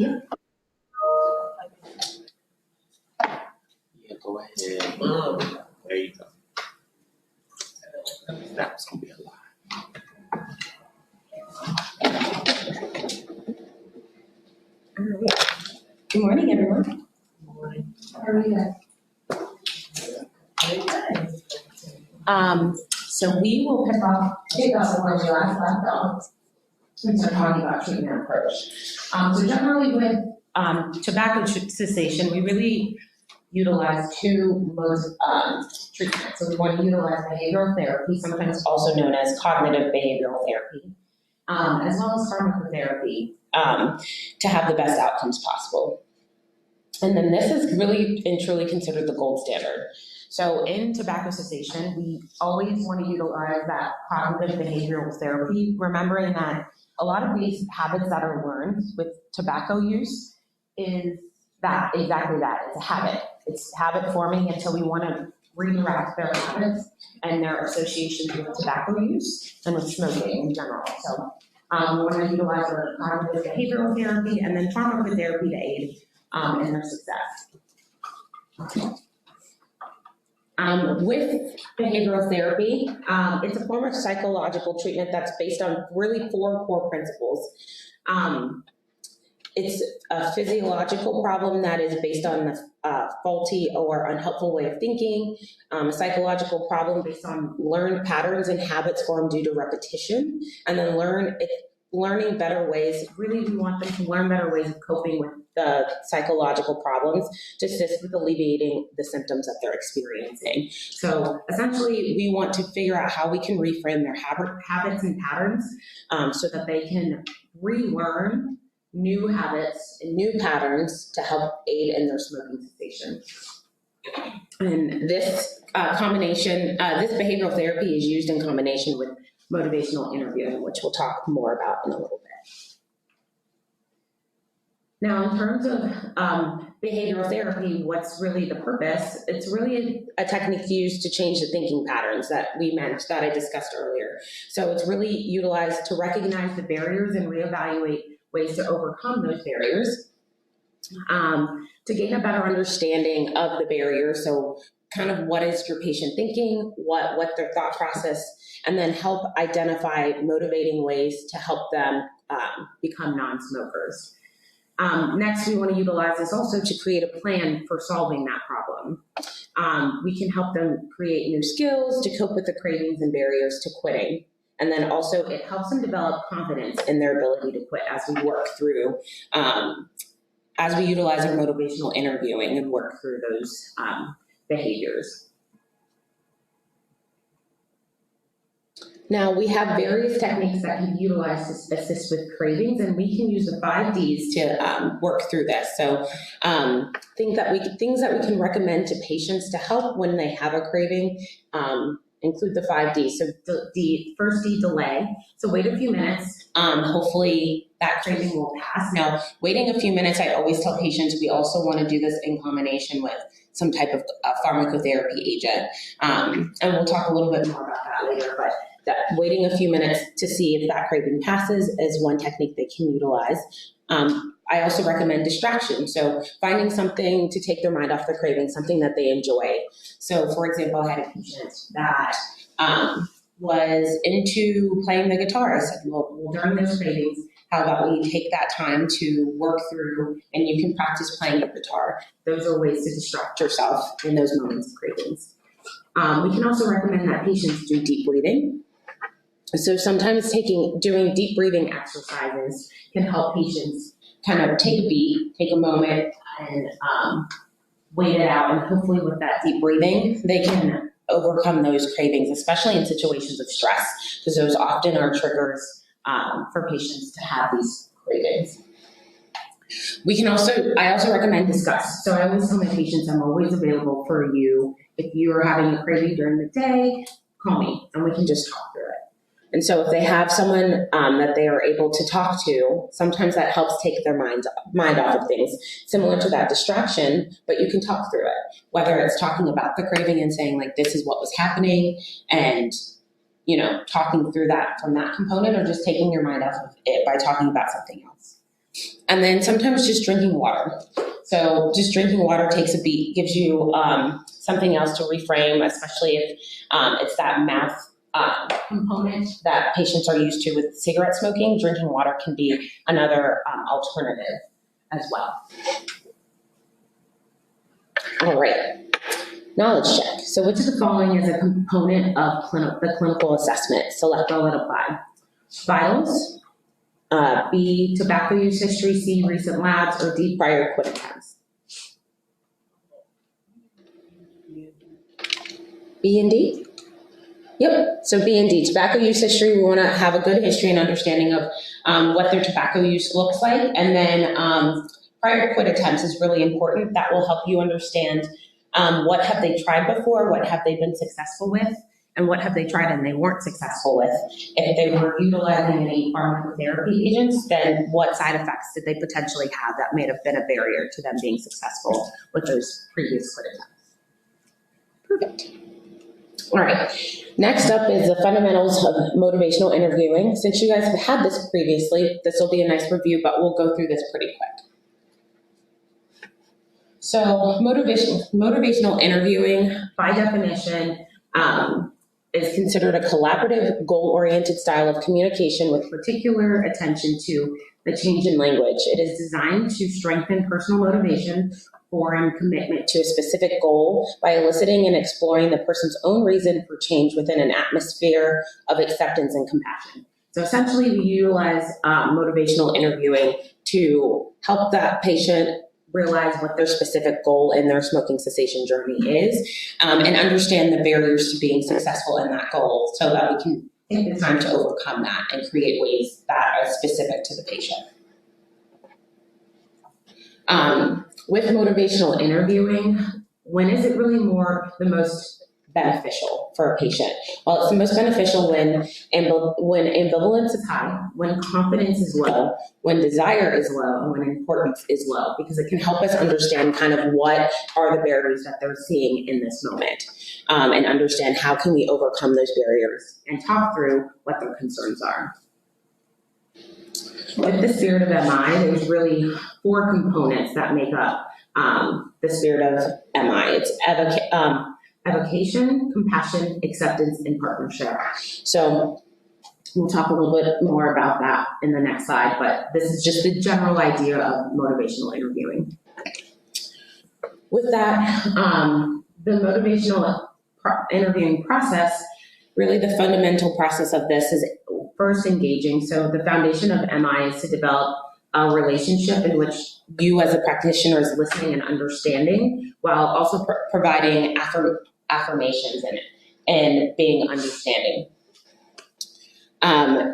Yeah, go ahead. There you go. That's gonna be a lot. All right. Good morning, everyone. Good morning. How are you guys? So we will pick up where we last left off and start talking about treatment approach. So generally with tobacco cessation, we really utilize two modes of treatment. So we want to utilize behavioral therapy, sometimes also known as cognitive behavioral therapy, as well as pharmacotherapy, to have the best outcomes possible. And then this is really and truly considered the gold standard. So in tobacco cessation, we always want to utilize that cognitive behavioral therapy, remembering that a lot of these habits that are learned with tobacco use is that, exactly that, it's a habit. It's habit forming until we want to redirect their habits and their associations with tobacco use and with smoking in general. So we want to utilize our cognitive behavioral therapy and then pharmacotherapy to aid in their success. With behavioral therapy, it's a form of psychological treatment that's based on really 4 core principles. It's a physiological problem that is based on a faulty or unhelpful way of thinking, a psychological problem based on learned patterns and habits formed due to repetition, and then learning better ways. Really, we want them to learn better ways of coping with the psychological problems to assist with alleviating the symptoms that they're experiencing. So essentially, we want to figure out how we can reframe their habits and patterns so that they can relearn new habits and new patterns to help aid in their smoking cessation. And this this behavioral therapy is used in combination with motivational interviewing, which we'll talk more about in a little bit. Now, in terms of behavioral therapy, what's really the purpose? It's really a technique used to change the thinking patterns that I discussed earlier. So it's really utilized to recognize the barriers and reevaluate ways to overcome those barriers, to gain a better understanding of the barriers. So kind of what is your patient thinking, what their thought process, and then help identify motivating ways to help them become non-smokers. Next, we want to utilize this also to create a plan for solving that problem. We can help them create new skills to cope with the cravings and barriers to quitting. And then also it helps them develop confidence in their ability to quit as we work through, as we utilize our motivational interviewing and work through those behaviors. Now, we have various techniques that can be utilized to assist with cravings, and we can use the 5 Ds to work through this. So things that we can recommend to patients to help when they have a craving include the 5 Ds. So the first D, delay. So wait a few minutes. Hopefully that craving will pass. Now, waiting a few minutes, I always tell patients we also want to do this in combination with some type of pharmacotherapy agent. And we'll talk a little bit more about that later, but that waiting a few minutes to see if that craving passes is one technique they can utilize. I also recommend distraction. So finding something to take their mind off the craving, something that they enjoy. So for example, I had a patient that was into playing the guitar. I said, well, during those cravings, how about we take that time to work through and you can practice playing the guitar. Those are ways to distract yourself in those moments of cravings. We can also recommend that patients do deep breathing. So sometimes doing deep breathing exercises can help patients kind of take a beat, take a moment, and wait it out. And hopefully with that deep breathing, they can overcome those cravings, especially in situations of stress, because those often are triggers for patients to have these cravings. I also recommend discuss. So I always tell my patients I'm always available for you. If you're having a craving during the day, call me and we can just talk through it. And so if they have someone that they are able to talk to, sometimes that helps take their mind off of things, similar to that distraction, but you can talk through it, whether it's talking about the craving and saying like, this is what was happening and, talking through that from that component, or just taking your mind off of it by talking about something else. And then sometimes just drinking water. So just drinking water takes a beat, gives you something else to reframe, especially if it's that mouth component that patients are used to with cigarette smoking. Drinking water can be another alternative as well. All right, knowledge check. So which of the following is a component of the clinical assessment? Select all that apply. Vitals, B, tobacco use history, C, recent labs, or D, prior quit attempts. B and D? Yep, so B and D, tobacco use history, we wanna have a good history and understanding of what their tobacco use looks like. And then prior quit attempts is really important. That will help you understand what have they tried before, what have they been successful with, and what have they tried and they weren't successful with. If they were utilizing any pharmacotherapy agents, then what side effects did they potentially have that may have been a barrier to them being successful with those previous quit attempts. Perfect. All right, next up is the fundamentals of motivational interviewing. Since you guys have had this previously, this will be a nice review, but we'll go through this pretty quick. So motivational interviewing, by definition, is considered a collaborative, goal-oriented style of communication with particular attention to the change in language. It is designed to strengthen personal motivation, form commitment to a specific goal by eliciting and exploring the person's own reason for change within an atmosphere of acceptance and compassion. So essentially, we utilize motivational interviewing to help that patient realize what their specific goal in their smoking cessation journey is, and understand the barriers to being successful in that goal so that we can take the time to overcome that and create ways that are specific to the patient. With motivational interviewing, when is it really the most beneficial for a patient? Well, it's the most beneficial when ambivalence is high, when confidence is low, when desire is low, and when importance is low, because it can help us understand kind of what are the barriers that they're seeing in this moment, and understand how can we overcome those barriers and talk through what their concerns are. With the spirit of MI, there's really 4 components that make up the spirit of MI. It's evocation, compassion, acceptance, and partnership. So we'll talk a little bit more about that in the next slide, but this is just the general idea of motivational interviewing. With that, the motivational interviewing process, really the fundamental process of this is first engaging. So the foundation of MI is to develop a relationship in which you as a practitioner is listening and understanding, while also providing affirmations and being understanding.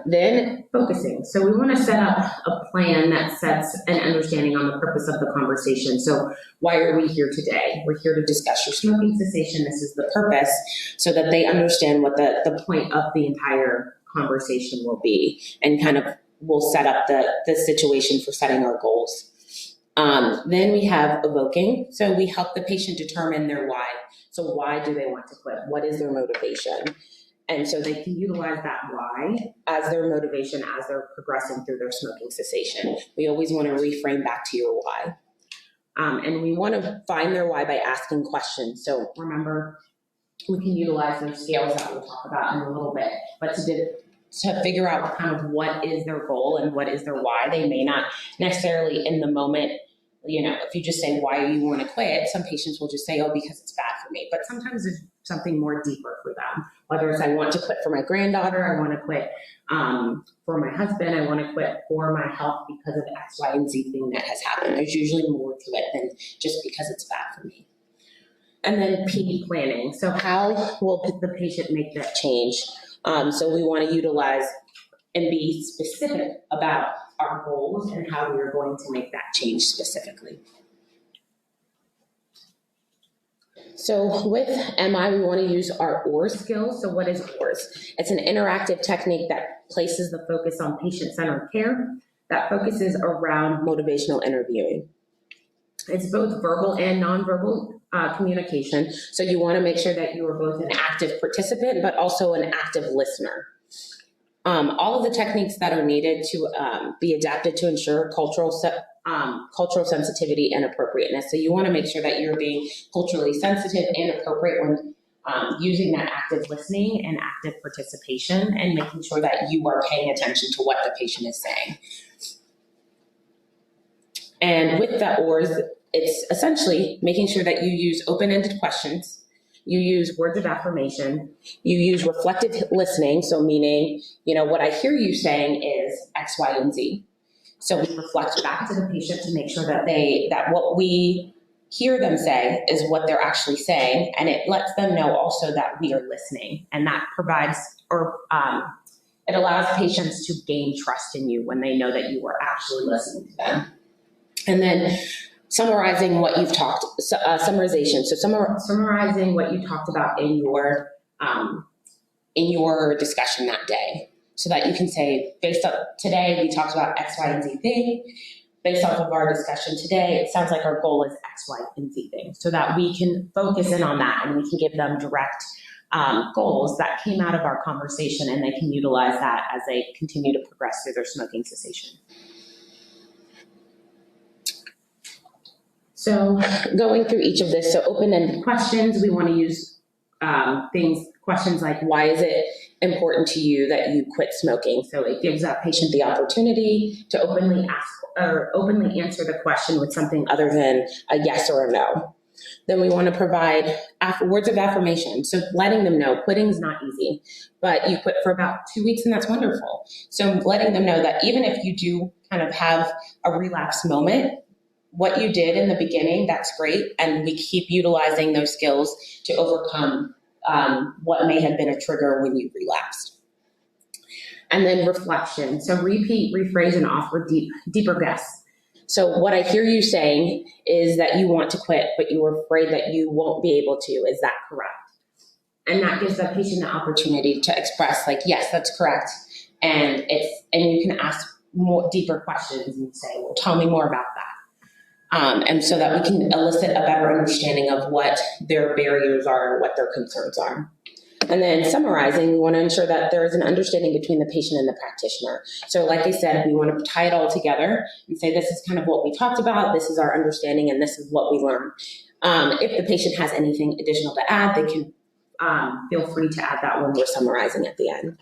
Then focusing. So we want to set up a plan that sets an understanding on the purpose of the conversation. So why are we here today? We're here to discuss your smoking cessation. This is the purpose, so that they understand what the point of the entire conversation will be, and kind of will set up the situation for setting our goals. Then we have evoking. So we help the patient determine their why. So why do they want to quit? What is their motivation? And so they can utilize that why as their motivation as they're progressing through their smoking cessation. We always want to reframe back to your why. And we want to find their why by asking questions. So remember, we can utilize those scales that we'll talk about in a little bit, but to figure out kind of what is their goal and what is their why. They may not necessarily in the moment, if you just say, why do you want to quit? Some patients will just say, oh, because it's bad for me. But sometimes there's something more deeper for them. Whether it's I want to quit for my granddaughter, I want to quit for my husband, I want to quit for my health because of X, Y, and Z thing that has happened. There's usually more to it than just because it's bad for me. And then P, planning. So how will the patient make that change? So we want to utilize and be specific about our goals and how we are going to make that change specifically. So with MI, we want to use our OAR skills. So what is OARS? It's an interactive technique that places the focus on patient-centered care that focuses around motivational interviewing. It's both verbal and nonverbal communication. So you want to make sure that you are both an active participant, but also an active listener. All of the techniques that are needed to be adapted to ensure cultural cultural sensitivity and appropriateness. So you want to make sure that you're being culturally sensitive and appropriate when using that active listening and active participation, and making sure that you are paying attention to what the patient is saying. And with the ORS, it's essentially making sure that you use open-ended questions, you use words of affirmation, you use reflective listening, so meaning, what I hear you saying is X, Y, and Z. So we reflect back to the patient to make sure that what we hear them say is what they're actually saying, and it lets them know also that we are listening, and that provides it allows patients to gain trust in you when they know that you are actually listening to them. And then summarizing what you've talked, summarization. So summarizing what you talked about in your discussion that day, so that you can say, based on today we talked about X, Y, and Z thing. Based off of our discussion today, it sounds like our goal is X, Y, and Z thing, so that we can focus in on that and we can give them direct goals that came out of our conversation, and they can utilize that as they continue to progress through their smoking cessation. So going through each of this, so open-ended questions, we want to use questions like, why is it important to you that you quit smoking? So it gives that patient the opportunity to openly ask or openly answer the question with something other than a yes or a no. Then we want to provide words of affirmation. So letting them know quitting is not easy, but you quit for about 2 weeks and that's wonderful. So letting them know that even if you do kind of have a relapse moment, what you did in the beginning, that's great. And we keep utilizing those skills to overcome what may have been a trigger when you relapsed. And then reflection. So repeat, rephrase, and offer deeper guess. So what I hear you saying is that you want to quit, but you are afraid that you won't be able to. Is that correct? And that gives the patient the opportunity to express, like, yes, that's correct. And you can ask more deeper questions and say, well, tell me more about that. And so that we can elicit a better understanding of what their barriers are and what their concerns are. And then summarizing, we want to ensure that there is an understanding between the patient and the practitioner. So like I said, we want to tie it all together and say, this is kind of what we talked about, this is our understanding, and this is what we learned. If the patient has anything additional to add, they can feel free to add that when we're summarizing at the end.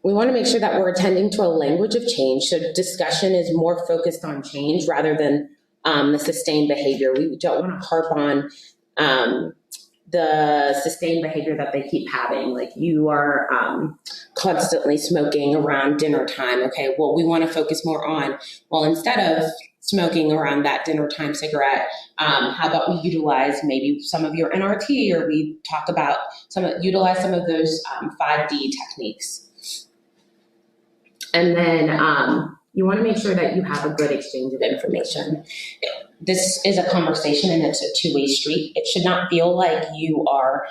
We want to make sure that we're attending to a language of change. So discussion is more focused on change rather than the sustained behavior. We don't want to harp on the sustained behavior that they keep having. Like, you are constantly smoking around dinner time. Okay, well, we want to focus more on, well, instead of smoking around that dinner time cigarette, how about we utilize maybe some of your NRT, or we talk about utilize some of those 5D techniques. And then you want to make sure that you have a good exchange of information. This is a conversation and it's a two-way street. It should not feel like you are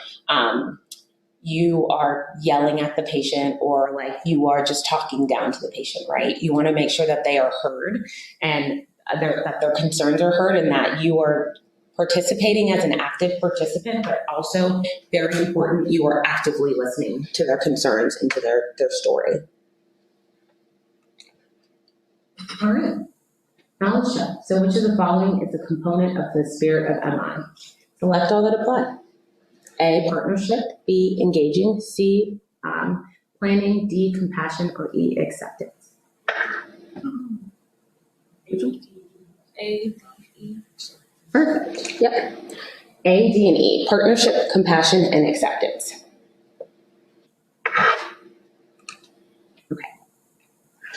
yelling at the patient, or like you are just talking down to the patient, right? You want to make sure that they are heard and that their concerns are heard, and that you are participating as an active participant, but also, very important, you are actively listening to their concerns and to their story. All right. Knowledge check. So which of the following is a component of the spirit of MI? Select all that apply. A, partnership. B, engaging. C, planning. D, compassion. Or E, acceptance. A, E. Perfect. Yep. A, D, and E. Partnership, compassion, and acceptance.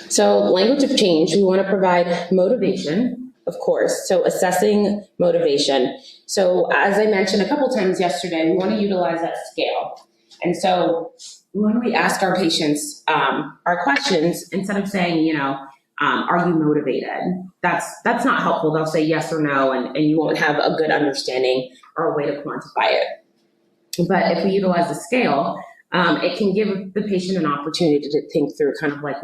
So language of change, we want to provide motivation, of course. So assessing motivation. So as I mentioned a couple times yesterday, we want to utilize that scale. And so when we ask our patients our questions, instead of saying, are you motivated? That's not helpful. They'll say yes or no, and you won't have a good understanding or a way to quantify it. But if we utilize the scale, it can give the patient an opportunity to think through kind of like,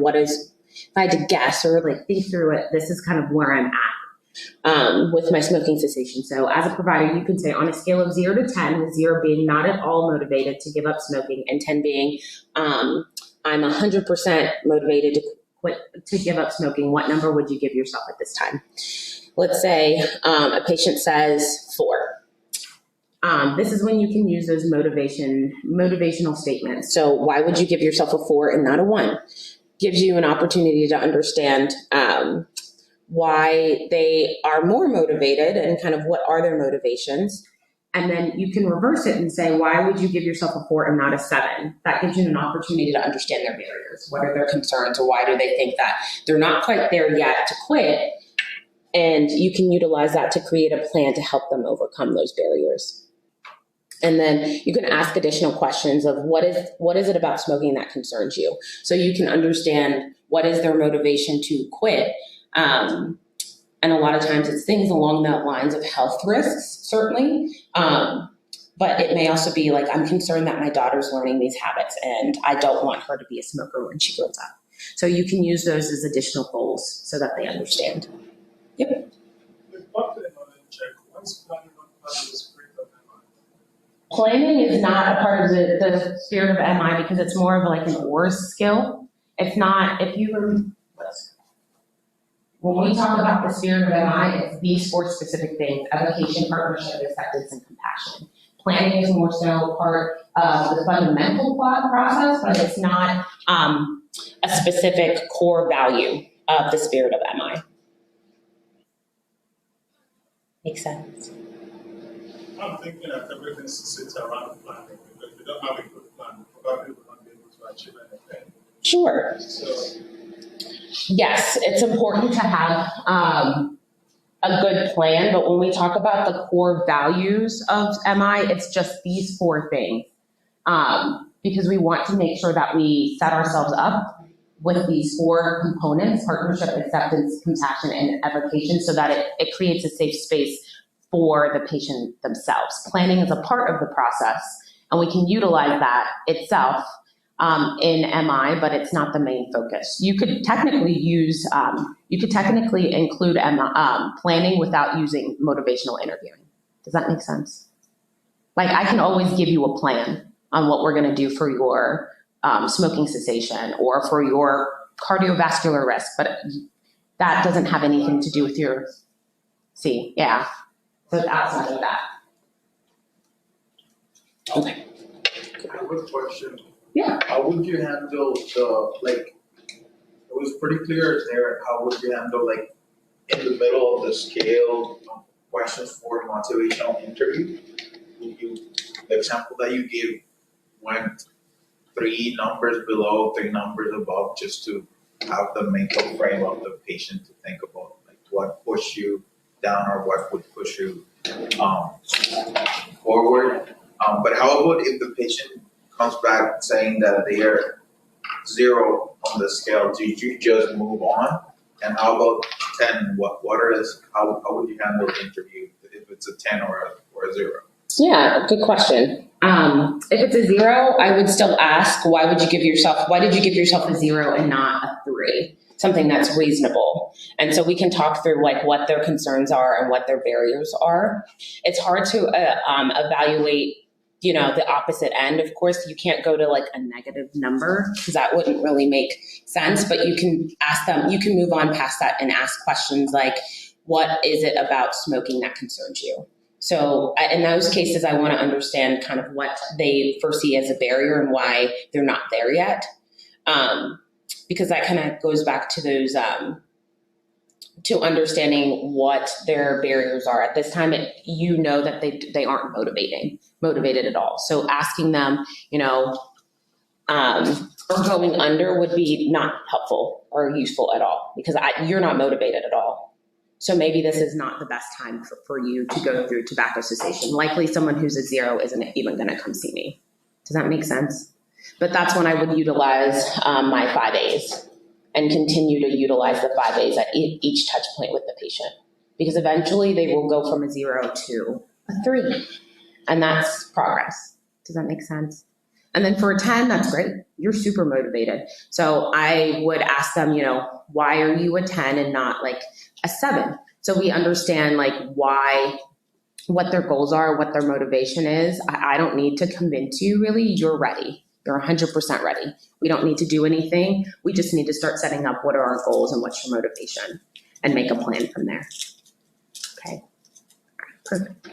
if I had to guess or like think through it, this is kind of where I'm at with my smoking cessation. So as a provider, you can say on a scale of 0 to 10, with 0 being not at all motivated to give up smoking, and 10 being I'm 100% motivated to to give up smoking, what number would you give yourself at this time? Let's say a patient says 4. This is when you can use those motivational statements. So why would you give yourself a 4 and not a 1? Gives you an opportunity to understand why they are more motivated and kind of what are their motivations. And then you can reverse it and say, why would you give yourself a 4 and not a 7? That gives you an opportunity to understand their barriers. What are their concerns, or why do they think that they're not quite there yet to quit? And you can utilize that to create a plan to help them overcome those barriers. And then you can ask additional questions of what is it about smoking that concerns you? So you can understand what is their motivation to quit. And a lot of times it's things along the lines of health risks, certainly. But it may also be like, I'm concerned that my daughter's learning these habits and I don't want her to be a smoker when she grows up. So you can use those as additional goals so that they understand. Yep. Planning is not a part of the spirit of MI because it's more of like an or skill. It's not, when we talk about the spirit of MI, it's these 4 specific things: education, partnership, acceptance, and compassion. Planning is more so part of the fundamental process, but it's not a specific core value of the spirit of MI. Makes sense. I'm thinking that everything sits around planning, because if you don't have a good plan, you probably will not be able to achieve anything. Sure. So, yes, it's important to have a good plan, but when we talk about the core values of MI, it's just these 4 things. Because we want to make sure that we set ourselves up with these 4 components: partnership, acceptance, compassion, and evocation, so that it creates a safe space for the patient themselves. Planning is a part of the process, and we can utilize that itself in MI, but it's not the main focus. You could technically include planning without using motivational interviewing. Does that make sense? Like, I can always give you a plan on what we're going to do for your smoking cessation or for your cardiovascular risk, but that doesn't have anything to do with your, yeah. So it's outside of that. Okay. I have a question. Yeah. How would you handle it was pretty clear there, how would you handle, in the middle of the scale, questions for motivational interview? The example that you gave went 3 numbers below, 3 numbers above, just to have the mental frame of the patient to think about, what pushed you down or what would push you forward. But how about if the patient comes back saying that they are 0 on the scale? Do you just move on? And how about 10? How would you handle the interview if it's a 10 or a 0? Yeah, good question. If it's a 0, I would still ask, why did you give yourself a 0 and not a 3? Something that's reasonable. And so we can talk through what their concerns are and what their barriers are. It's hard to evaluate, the opposite end. Of course, you can't go to a negative number because that wouldn't really make sense, but you can ask them, you can move on past that and ask questions like, what is it about smoking that concerns you? So in those cases, I want to understand kind of what they foresee as a barrier and why they're not there yet. Because that kind of goes back to those, to understanding what their barriers are. At this time, that they aren't motivated at all. So asking them, or going under would be not helpful or useful at all because you're not motivated at all. So maybe this is not the best time for you to go through tobacco cessation. Likely someone who's a 0 isn't even going to come see me. Does that make sense? But that's when I would utilize my 5As and continue to utilize the 5As at each touch point with the patient. Because eventually they will go from a 0 to a 3. And that's progress. Does that make sense? And then for a 10, that's great. You're super motivated. So I would ask them, why are you a 10 and not a 7? So we understand what their goals are, what their motivation is. I don't need to convince you really, you're ready. You're 100% ready. We don't need to do anything. We just need to start setting up what are our goals and what's your motivation and make a plan from there. Okay, perfect.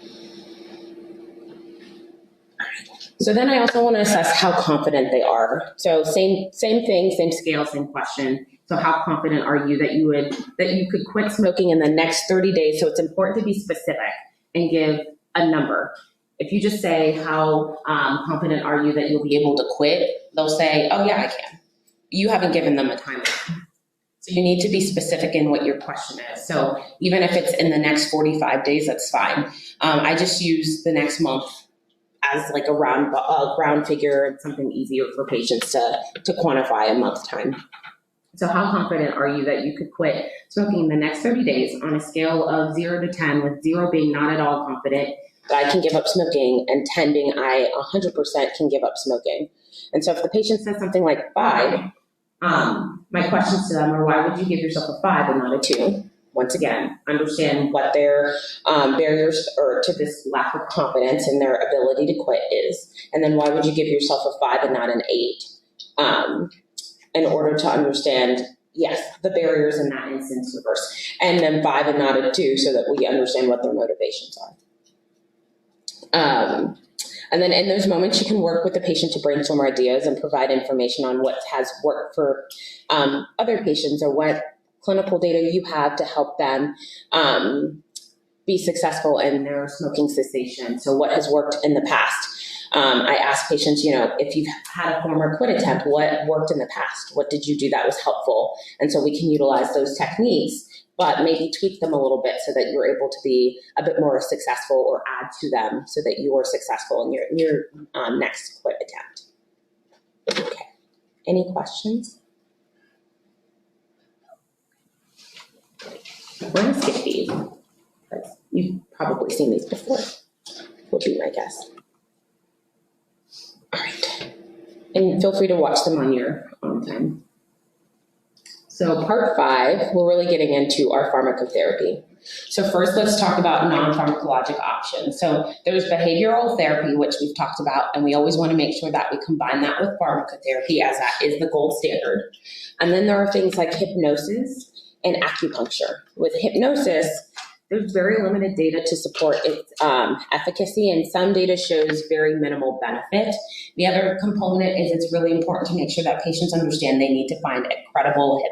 So then I also want to assess how confident they are. So same thing, same scale, same question. So how confident are you that you could quit smoking in the next 30 days? So it's important to be specific and give a number. If you just say how confident are you that you'll be able to quit, they'll say, oh yeah, I can. You haven't given them a timeline. So you need to be specific in what your question is. So even if it's in the next 45 days, that's fine. I just use the next month as like a round figure and something easier for patients to quantify a month time. So how confident are you that you could quit smoking in the next 30 days on a scale of 0 to 10, with 0 being not at all confident that I can give up smoking and 10 being I 100% can give up smoking? And so if the patient says something like 5, my questions to them are, why would you give yourself a 5 and not a 2? Once again, understand what their barriers or to this lack of confidence in their ability to quit is. And then why would you give yourself a 5 and not an 8? In order to understand, yes, the barriers in that instance reverse. And then 5 and not a 2 so that we understand what their motivations are. And then in those moments, you can work with the patient to brainstorm ideas and provide information on what has worked for other patients or what clinical data you have to help them be successful in their smoking cessation. So what has worked in the past? I ask patients, if you've had a former quit attempt, what worked in the past? What did you do that was helpful? And so we can utilize those techniques, but maybe tweak them a little bit so that you're able to be a bit more successful or add to them so that you are successful in your next quit attempt. Okay. Any questions? We're going to skip these. You've probably seen these before, would be my guess. All right. And feel free to watch them on your own time. So part 5, we're really getting into our pharmacotherapy. So first, let's talk about non-pharmacologic options. So there's behavioral therapy, which we've talked about, and we always want to make sure that we combine that with pharmacotherapy, as that is the gold standard. And then there are things like hypnosis and acupuncture. With hypnosis, there's very limited data to support its efficacy, and some data shows very minimal benefit. The other component is it's really important to make sure that patients understand they need to find a credible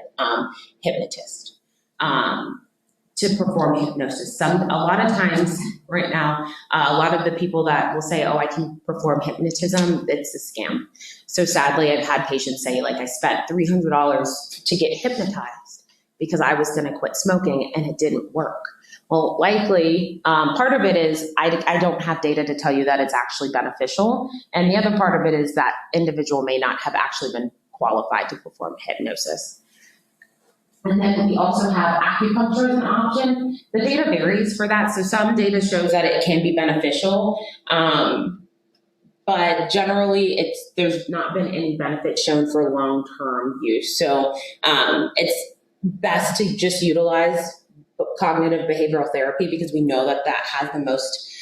hypnotist to perform hypnosis. A lot of times right now, a lot of the people that will say, oh, I can perform hypnotism, it's a scam. So sadly, I've had patients say, like, I spent $300 to get hypnotized because I was going to quit smoking and it didn't work. Well, likely, part of it is I don't have data to tell you that it's actually beneficial. And the other part of it is that individual may not have actually been qualified to perform hypnosis. And then we also have acupuncture as an option. The data varies for that. So some data shows that it can be beneficial. But generally, there's not been any benefit shown for long-term use. So it's best to just utilize cognitive behavioral therapy because we know that has the most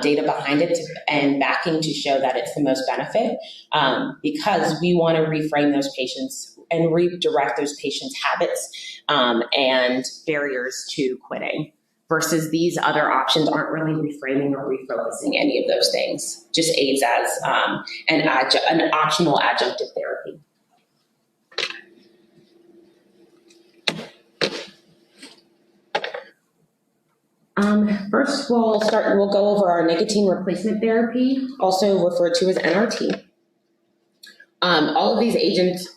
data behind it and backing to show that it's the most benefit, because we want to reframe those patients and redirect those patients' habits and barriers to quitting, versus these other options aren't really reframing or refocusing any of those things, just aids as an optional adjunctive therapy. First, we'll go over our nicotine replacement therapy, also referred to as NRT. All of these agents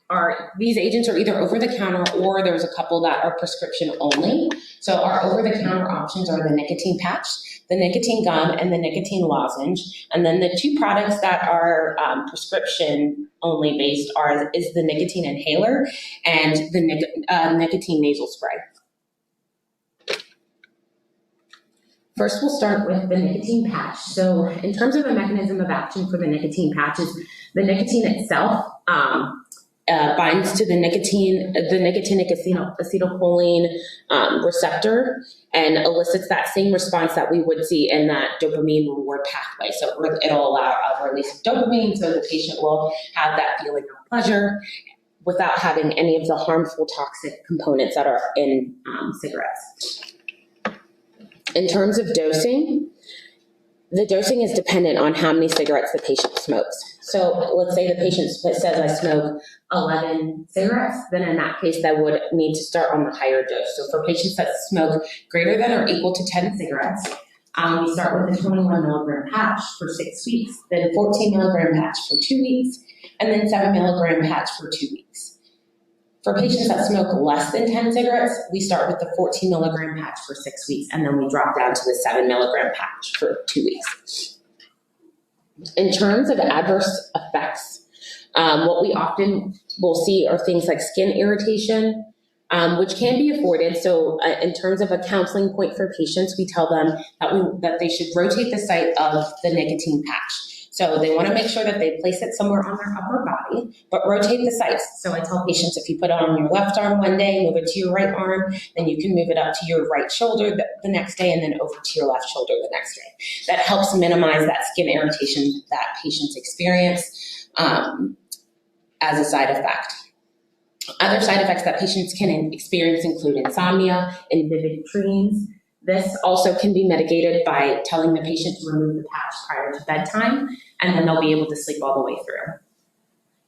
are either over the counter, or there's a couple that are prescription only. So our over the counter options are the nicotine patch, the nicotine gum, and the nicotine lozenge. And then the 2 products that are prescription only based is the nicotine inhaler and the nicotine nasal spray. First, we'll start with the nicotine patch. So in terms of a mechanism of action for the nicotine patches, the nicotine itself binds to the nicotinic acetylcholine receptor and elicits that same response that we would see in that dopamine reward pathway. So it'll allow a release of dopamine, so the patient will have that feeling of pleasure without having any of the harmful toxic components that are in cigarettes. In terms of dosing, the dosing is dependent on how many cigarettes the patient smokes. So let's say the patient says I smoke 11 cigarettes, then in that case, they would need to start on the higher dose. So for patients that smoke greater than or equal to 10 cigarettes, we start with a 21 milligram patch for 6 weeks, then 14 milligram patch for 2 weeks, and then 7 milligram patch for 2 weeks. For patients that smoke less than 10 cigarettes, we start with the 14 milligram patch for 6 weeks, and then we drop down to the 7 milligram patch for 2 weeks. In terms of adverse effects, what we often will see are things like skin irritation, which can be avoided. So in terms of a counseling point for patients, we tell them that they should rotate the site of the nicotine patch. So they want to make sure that they place it somewhere on their upper body, but rotate the sites. So I tell patients, if you put it on your left arm one day, move it to your right arm, then you can move it up to your right shoulder the next day, and then over to your left shoulder the next day. That helps minimize that skin irritation that patients experience as a side effect. Other side effects that patients can experience include insomnia and vivid dreams. This also can be mitigated by telling the patient to remove the patch prior to bedtime, and then they'll be able to sleep all the way through.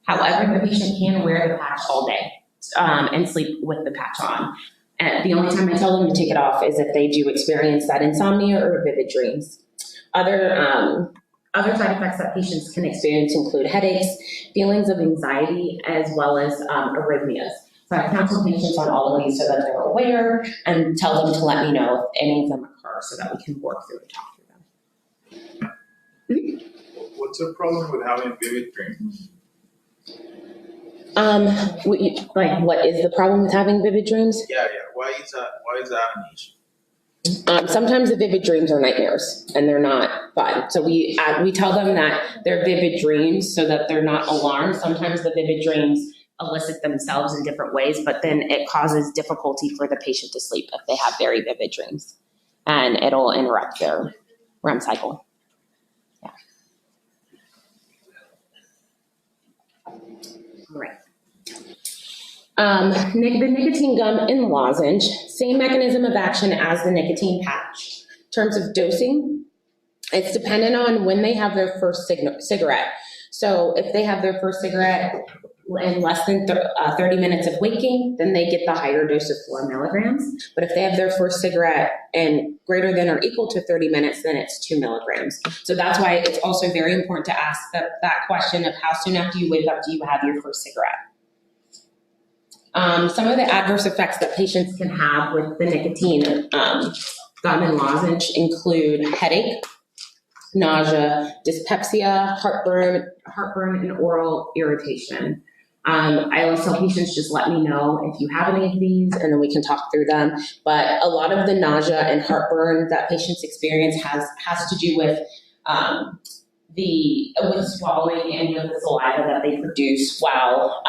However, the patient can wear the patch all day and sleep with the patch on. And the only time I tell them to take it off is if they do experience that insomnia or vivid dreams. Other side effects that patients can experience include headaches, feelings of anxiety, as well as arrhythmias. So I counsel patients on all of these so that they're aware and tell them to let me know if any of them occur so that we can work through and talk through them. What's the problem with having vivid dreams? What is the problem with having vivid dreams? Yeah. Why is that an issue? Sometimes the vivid dreams are nightmares and they're not fun. So we tell them that they're vivid dreams so that they're not alarmed. Sometimes the vivid dreams elicit themselves in different ways, but then it causes difficulty for the patient to sleep if they have very vivid dreams, and it'll interrupt their REM cycle. Yeah. All right. The nicotine gum and lozenge, same mechanism of action as the nicotine patch. In terms of dosing, it's dependent on when they have their first cigarette. So if they have their first cigarette in less than 30 minutes of waking, then they get the higher dose of 4 milligrams. But if they have their first cigarette in greater than or equal to 30 minutes, then it's 2 milligrams. So that's why it's also very important to ask that question of how soon after you wake up do you have your first cigarette. Some of the adverse effects that patients can have with the nicotine gum and lozenge include headache, nausea, dyspepsia, heartburn, and oral irritation. I always tell patients, just let me know if you have any of these, and then we can talk through them. But a lot of the nausea and heartburn that patients experience has to do with with swallowing any of the saliva that they produce while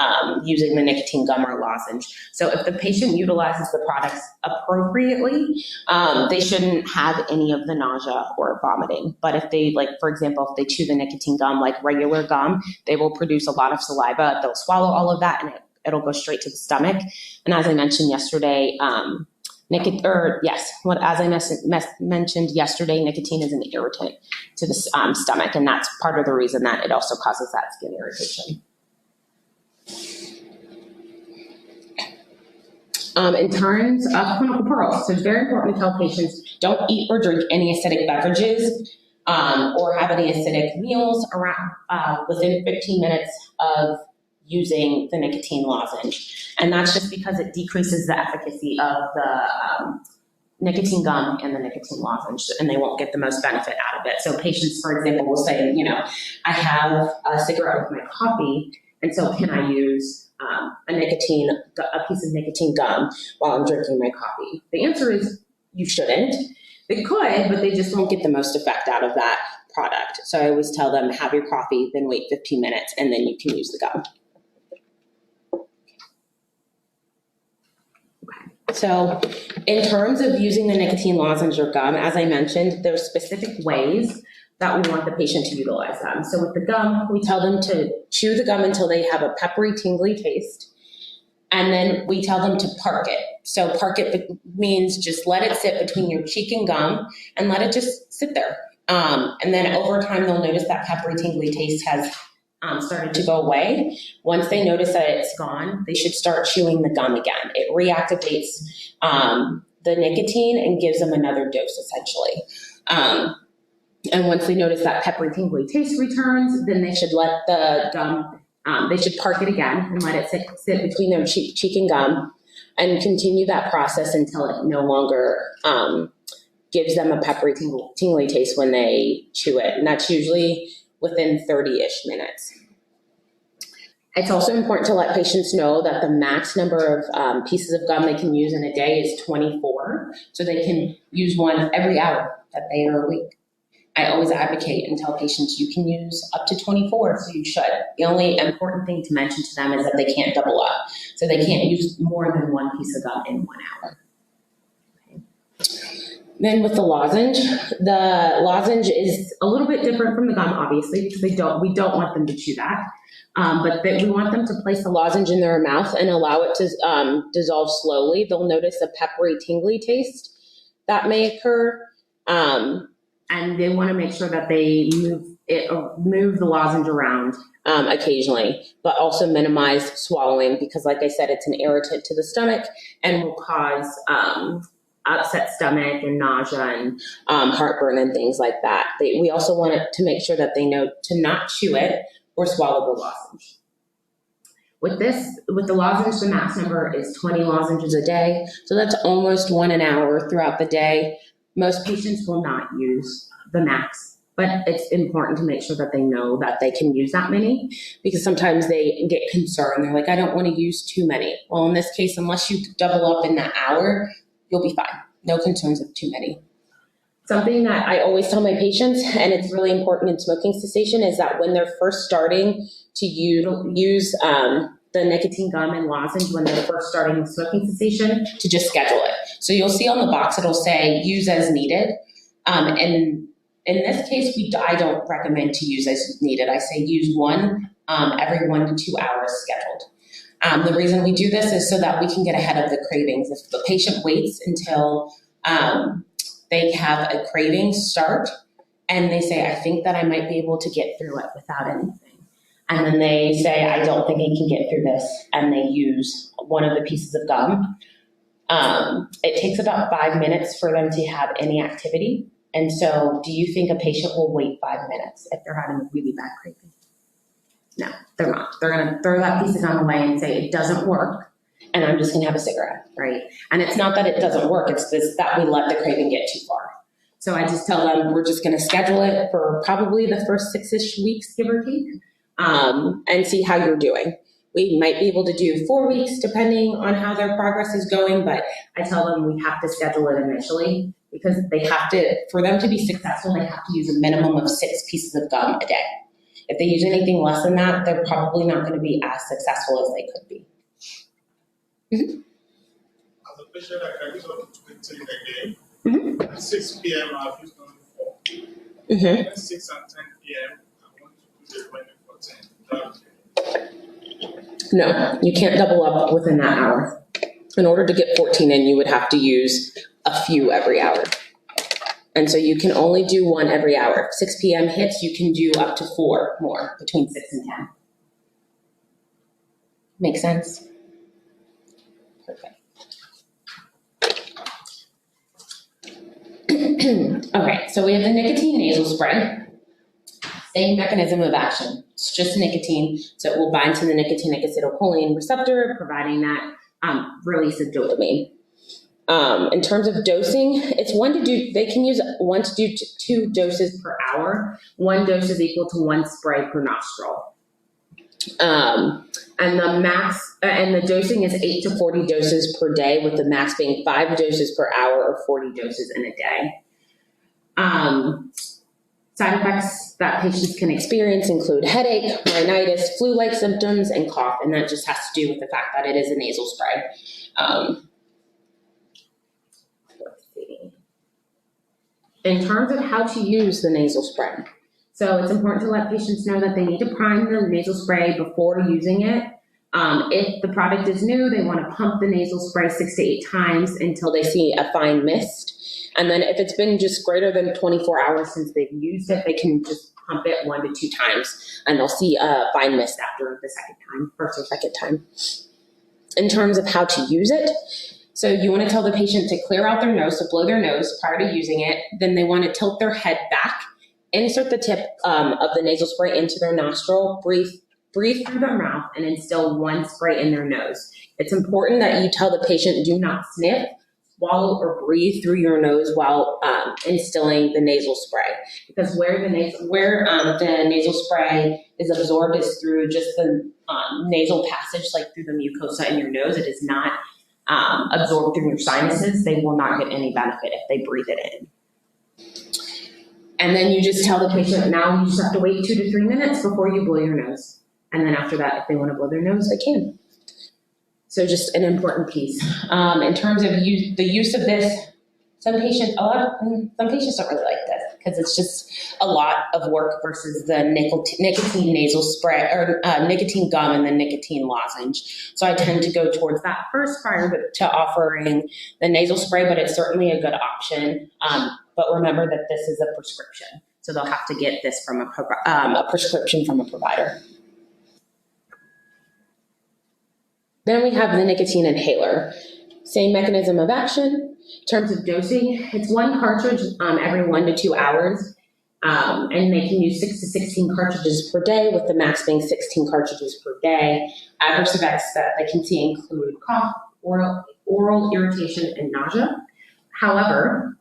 using the nicotine gum or lozenge. So if the patient utilizes the products appropriately, they shouldn't have any of the nausea or vomiting. But if they, for example, if they chew the nicotine gum like regular gum, they will produce a lot of saliva. They'll swallow all of that and it'll go straight to the stomach. And as I mentioned yesterday, mentioned yesterday, nicotine is an irritant to the stomach, and that's part of the reason that it also causes that skin irritation. In terms of clinical pearls, so it's very important to tell patients don't eat or drink any acidic beverages or have any acidic meals around within 15 minutes of using the nicotine lozenge. And that's just because it decreases the efficacy of the nicotine gum and the nicotine lozenge, and they won't get the most benefit out of it. So patients, for example, will say, I have a cigarette with my coffee, and so can I use a piece of nicotine gum while I'm drinking my coffee? The answer is you shouldn't. They could, but they just won't get the most effect out of that product. So I always tell them, have your coffee, then wait 15 minutes, and then you can use the gum. So in terms of using the nicotine lozenge or gum, as I mentioned, there's specific ways that we want the patient to utilize them. So with the gum, we tell them to chew the gum until they have a peppery, tingly taste. And then we tell them to park it. So park it means just let it sit between your cheek and gum and let it just sit there. And then over time, they'll notice that peppery, tingly taste has started to go away. Once they notice that it's gone, they should start chewing the gum again. It reactivates the nicotine and gives them another dose, essentially. And once they notice that peppery, tingly taste returns, then they should let the gum, they should park it again and let it sit between their cheek and gum and continue that process until it no longer gives them a peppery, tingly taste when they chew it. And that's usually within 30-ish minutes. It's also important to let patients know that the max number of pieces of gum they can use in a day is 24, so they can use one every hour that they are awake. I always advocate and tell patients you can use up to 24, so you should. The only important thing to mention to them is that they can't double up, so they can't use more than one piece of gum in 1 hour. Then with the lozenge is a little bit different from the gum, obviously, because we don't want them to chew that. But we want them to place the lozenge in their mouth and allow it to dissolve slowly. They'll notice a peppery, tingly taste that may occur. And they want to make sure that they move the lozenge around occasionally, but also minimize swallowing because, like I said, it's an irritant to the stomach and will cause upset stomach and nausea and heartburn and things like that. We also want to make sure that they know to not chew it or swallow the lozenge. With the lozenge, the max number is 20 lozenges a day. So that's almost 1 an hour throughout the day. Most patients will not use the max, but it's important to make sure that they know that they can use that many because sometimes they get concerned. They're like, I don't want to use too many. Well, in this case, unless you double up in that hour, you'll be fine. No concerns of too many. Something that I always tell my patients, and it's really important in smoking cessation, is that when they're first starting to use the nicotine gum and lozenge, when they're first starting smoking cessation, to just schedule it. So you'll see on the box, it'll say use as needed. And in this case, I don't recommend to use as needed. I say use one every 1 to 2 hours scheduled. The reason we do this is so that we can get ahead of the cravings. If the patient waits until they have a craving start and they say, I think that I might be able to get through it without anything. And then they say, I don't think I can get through this. And they use one of the pieces of gum. It takes about 5 minutes for them to have any activity. And so do you think a patient will wait 5 minutes if they're having a really bad craving? No, they're not. They're going to throw that piece of gum away and say, it doesn't work, and I'm just going to have a cigarette, right? And it's not that it doesn't work. It's this that we let the craving get too far. So I just tell them we're just going to schedule it for probably the first 6-ish weeks, give or take, and see how you're doing. We might be able to do 4 weeks depending on how their progress is going, but I tell them we have to schedule it initially because they have to, for them to be successful, they have to use a minimum of 6 pieces of gum a day. If they use anything less than that, they're probably not going to be as successful as they could be. Mm-hmm. As a patient, I can use up to 20 a day. Mm-hmm. At 6 p.m., I've used only 4. Mm-hmm. At 6 and 10 p.m., I want to do the remaining 14. No, you can't double up within that hour. In order to get 14 in, you would have to use a few every hour. And so you can only do 1 every hour. If 6 p.m. hits, you can do up to 4 more between 6 and 10. Make sense? Perfect. Okay, so we have the nicotine nasal spray. Same mechanism of action. It's just nicotine, so it will bind to the nicotinic acetylcholine receptor, providing that release of dopamine. In terms of dosing, they can use 1 to 2 doses per hour. 1 dose is equal to 1 spray per nostril. And the max, and the dosing is 8 to 40 doses per day, with the max being 5 doses per hour or 40 doses in a day. Side effects that patients can experience include headache, rhinitis, flu-like symptoms, and cough, and that just has to do with the fact that it is a nasal spray. In terms of how to use the nasal spray, so it's important to let patients know that they need to prime the nasal spray before using it. If the product is new, they want to pump the nasal spray 6 to 8 times until they see a fine mist. And then if it's been just greater than 24 hours since they've used it, they can just pump it 1 to 2 times and they'll see a fine mist after the second time, first or second time. In terms of how to use it, so you want to tell the patient to clear out their nose, to blow their nose prior to using it. Then they want to tilt their head back, insert the tip of the nasal spray into their nostril, breathe through their mouth, and instill 1 spray in their nose. It's important that you tell the patient do not sniff, swallow, or breathe through your nose while instilling the nasal spray, because where the nasal spray is absorbed is through just the nasal passage, like through the mucosa in your nose. It is not absorbed through your sinuses. They will not get any benefit if they breathe it in. And then you just tell the patient, now you just have to wait 2 to 3 minutes before you blow your nose. And then after that, if they want to blow their nose, they can. So just an important piece. In terms of the use of this, some patients don't really like this because it's just a lot of work versus the nicotine nasal spray or nicotine gum and the nicotine lozenge. So I tend to go towards that first prior to offering the nasal spray, but it's certainly a good option. But remember that this is a prescription. So they'll have to get this from a prescription from a provider. Then we have the nicotine inhaler. Same mechanism of action. In terms of dosing, it's 1 cartridge every 1 to 2 hours. And they can use 6 to 16 cartridges per day, with the max being 16 cartridges per day. Adverse effects that they can see include cough, oral irritation, and nausea. However,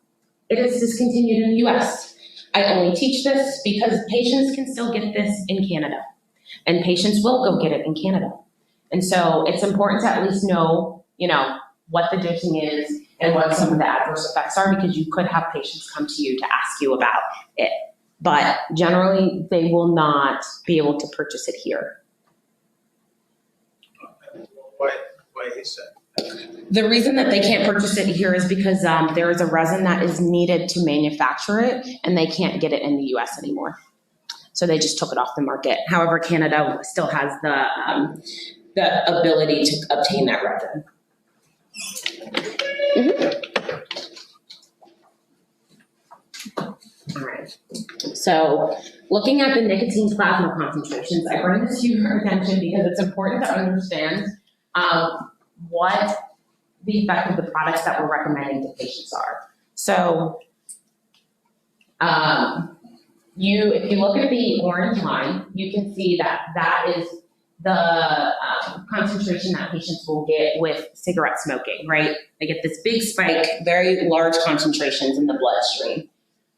it is discontinued in the US. I only teach this because patients can still get this in Canada. And patients will go get it in Canada. And so it's important to at least know, what the dosing is and what some of the adverse effects are, because you could have patients come to you to ask you about it. But generally, they will not be able to purchase it here. Why is that? The reason that they can't purchase it here is because there is a resin that is needed to manufacture it, and they can't get it in the US anymore. So they just took it off the market. However, Canada still has the ability to obtain that resin. All right. So looking at the nicotine plasma concentrations, I bring this to your attention because it's important to understand what the effect of the products that we're recommending to patients are. So if you look at the orange line, you can see that is the concentration that patients will get with cigarette smoking, right? They get this big spike, very large concentrations in the bloodstream.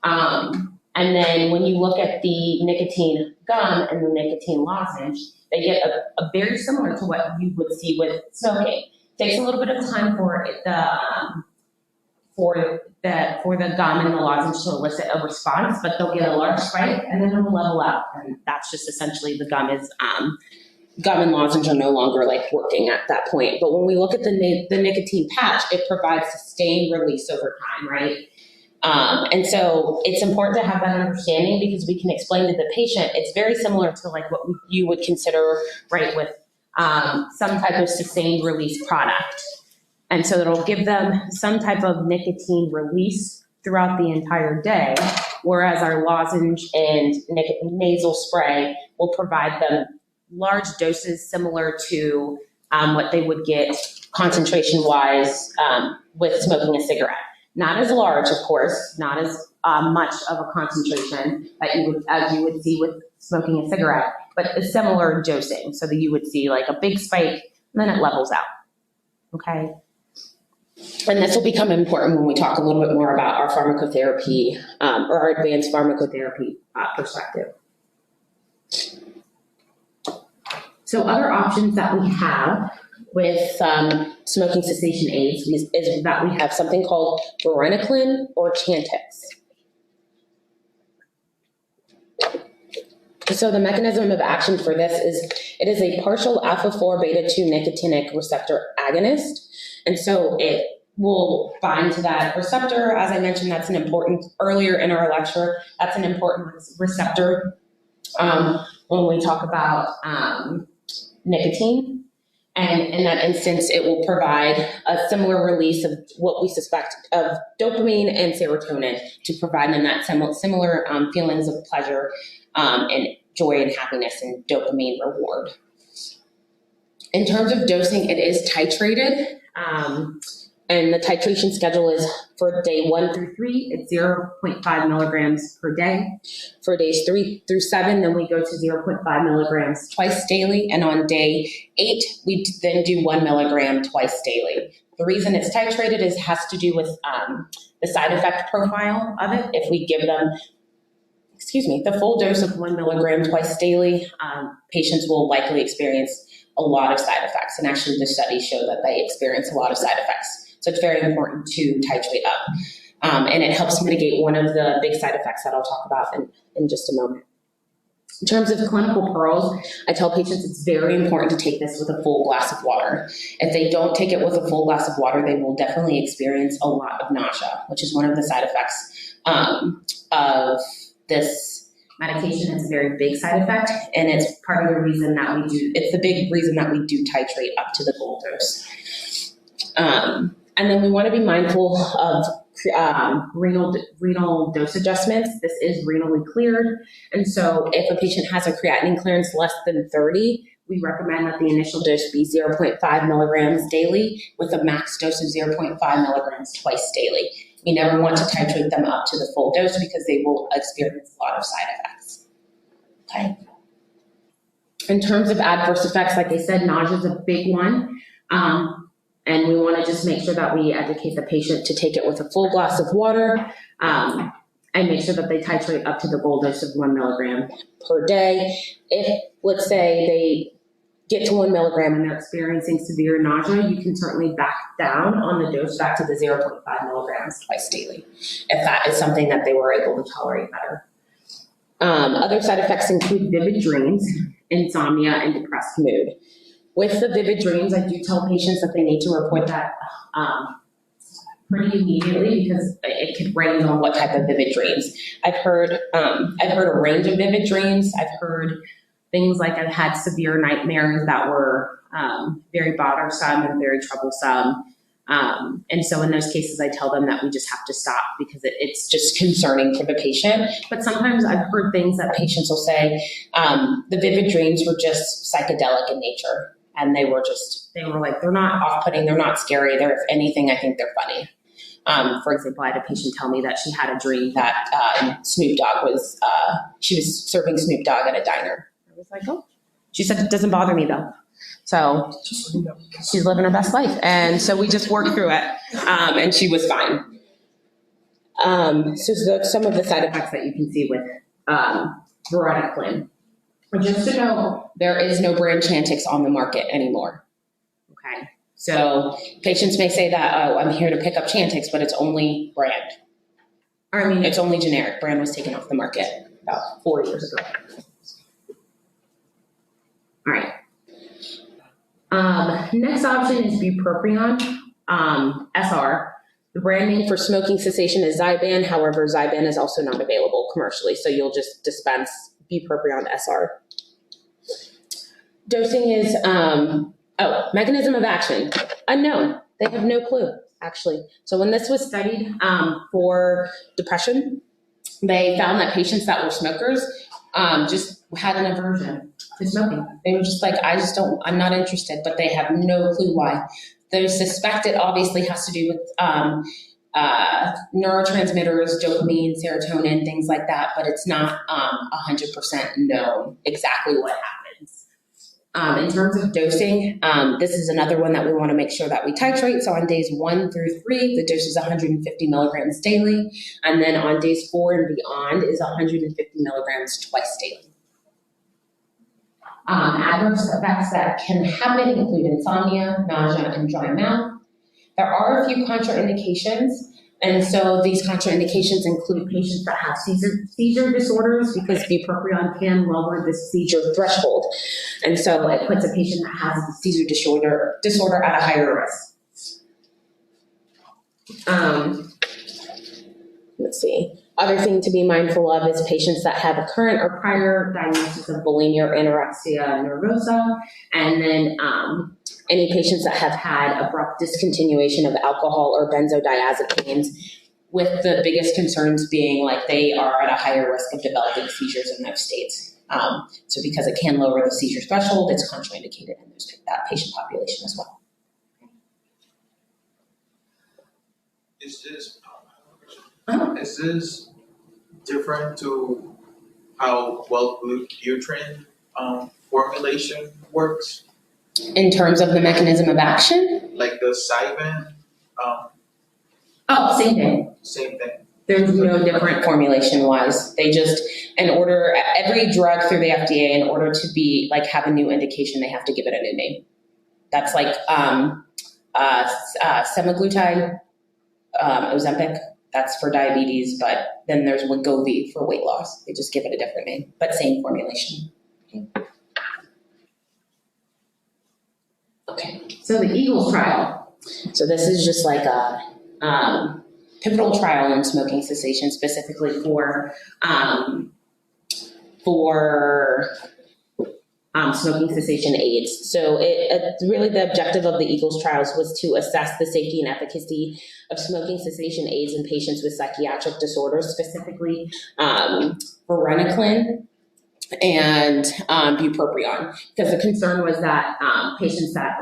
And then when you look at the nicotine gum and the nicotine lozenge, they get a very similar to what you would see with smoking. It takes a little bit of time for the gum and the lozenge to elicit a response, but they'll get a large spike and then it'll level out. And that's just essentially the gum and lozenge are no longer working at that point. But when we look at the nicotine patch, it provides sustained release over time, right? And so it's important to have that understanding because we can explain to the patient, it's very similar to what you would consider, right, with some type of sustained release product. And so it'll give them some type of nicotine release throughout the entire day, whereas our lozenge and nasal spray will provide them large doses similar to what they would get concentration-wise with smoking a cigarette. Not as large, of course, not as much of a concentration as you would see with smoking a cigarette, but a similar dosing, so that you would see a big spike and then it levels out. Okay. And this will become important when we talk a little bit more about our pharmacotherapy or our advanced pharmacotherapy perspective. So other options that we have with smoking cessation aids is that we have something called varenicline or Chantix. So the mechanism of action for this is it is a partial alpha-4 beta-2 nicotinic receptor agonist. And so it will bind to that receptor. As I mentioned, that's an important, earlier in our lecture, that's an important receptor when we talk about nicotine. And in that instance, it will provide a similar release of what we suspect of dopamine and serotonin to provide them that similar feelings of pleasure and joy and happiness and dopamine reward. In terms of dosing, it is titrated. And the titration schedule is for day 1 through 3, it's 0.5 milligrams per day. For days 3 through 7, then we go to 0.5 milligrams twice daily. And on day 8, we then do 1 milligram twice daily. The reason it's titrated is has to do with the side effect profile of it. If we give them, the full dose of 1 milligram twice daily, patients will likely experience a lot of side effects. And actually the studies show that they experience a lot of side effects. So it's very important to titrate up. And it helps mitigate one of the big side effects that I'll talk about in just a moment. In terms of clinical pearls, I tell patients it's very important to take this with a full glass of water. If they don't take it with a full glass of water, they will definitely experience a lot of nausea, which is one of the side effects of this medication. It's a very big side effect, and it's part of the reason that it's the big reason that we do titrate up to the goal dose. And then we want to be mindful of renal dose adjustments. This is renally cleared. And so if a patient has a creatinine clearance less than 30, we recommend that the initial dose be 0.5 milligrams daily with a max dose of 0.5 milligrams twice daily. We never want to titrate them up to the full dose because they will experience a lot of side effects. Okay. In terms of adverse effects, like I said, nausea is a big one. And we want to just make sure that we educate the patient to take it with a full glass of water and make sure that they titrate up to the goal dose of 1 milligram per day. If, let's say, they get to 1 milligram and they're experiencing severe nausea, you can certainly back down on the dose back to the 0.5 milligrams twice daily, if that is something that they were able to tolerate better. Other side effects include vivid dreams, insomnia, and depressed mood. With the vivid dreams, I do tell patients that they need to report that pretty immediately because it could range on what type of vivid dreams. I've heard a range of vivid dreams. I've heard things like I've had severe nightmares that were very bothersome and very troublesome. And so in those cases, I tell them that we just have to stop because it's just concerning for the patient. But sometimes I've heard things that patients will say, the vivid dreams were just psychedelic in nature. And they were like, they're not off-putting, they're not scary. If anything, I think they're funny. For example, I had a patient tell me that she had a dream that Snoop Dogg she was serving Snoop Dogg at a diner. I was like, oh. She said, it doesn't bother me though. So she's living her best life. And so we just worked through it and she was fine. So some of the side effects that you can see with varenicline. Just to know, there is no brand Chantix on the market anymore. Okay. So patients may say that, oh, I'm here to pick up Chantix, but it's only brand. It's only generic. Brand was taken off the market about 4 years ago. All right. Next option is bupropion, SR. The brand name for smoking cessation is Zyban. However, Zyban is also not available commercially, so you'll just dispense bupropion SR. Dosing is, mechanism of action, unknown. They have no clue, actually. So when this was studied for depression, they found that patients that were smokers just had an aversion to smoking. They were just like, I'm not interested, but they have no clue why. They suspect it obviously has to do with neurotransmitters, dopamine, serotonin, things like that, but it's not 100% known exactly what happens. In terms of dosing, this is another one that we want to make sure that we titrate. So on days 1 through 3, the dose is 150 milligrams daily. And then on days 4 and beyond is 150 milligrams twice daily. Adverse effects that can happen include insomnia, nausea, and dry mouth. There are a few contraindications, and so these contraindications include patients that have seizure disorders because bupropion can lower the seizure threshold, and so it puts a patient that has a seizure disorder at a higher risk. Let's see. Other thing to be mindful of is patients that have a current or prior diagnosis of bulimia or anorexia nervosa, and then any patients that have had abrupt discontinuation of alcohol or benzodiazepines, with the biggest concerns being like they are at a higher risk of developing seizures in those states. So because it can lower the seizure threshold, it's contraindicated in that patient population as well. Is this different to how Wellbutrin formulation works? In terms of the mechanism of action? Like the Syvan, Oh, same thing. same thing. There's no different formulation-wise. They just, every drug through the FDA, in order to be, like, have a new indication, they have to give it a new name. That's like semaglutide, Ozempic, that's for diabetes, but then there's Wegovy for weight loss. They just give it a different name, but same formulation. Okay, so the Eagles trial. So this is just like a pivotal trial in smoking cessation, specifically for smoking cessation aids. So really the objective of the Eagles trials was to assess the safety and efficacy of smoking cessation aids in patients with psychiatric disorders, specifically varenicline and bupropion, because the concern was that patients that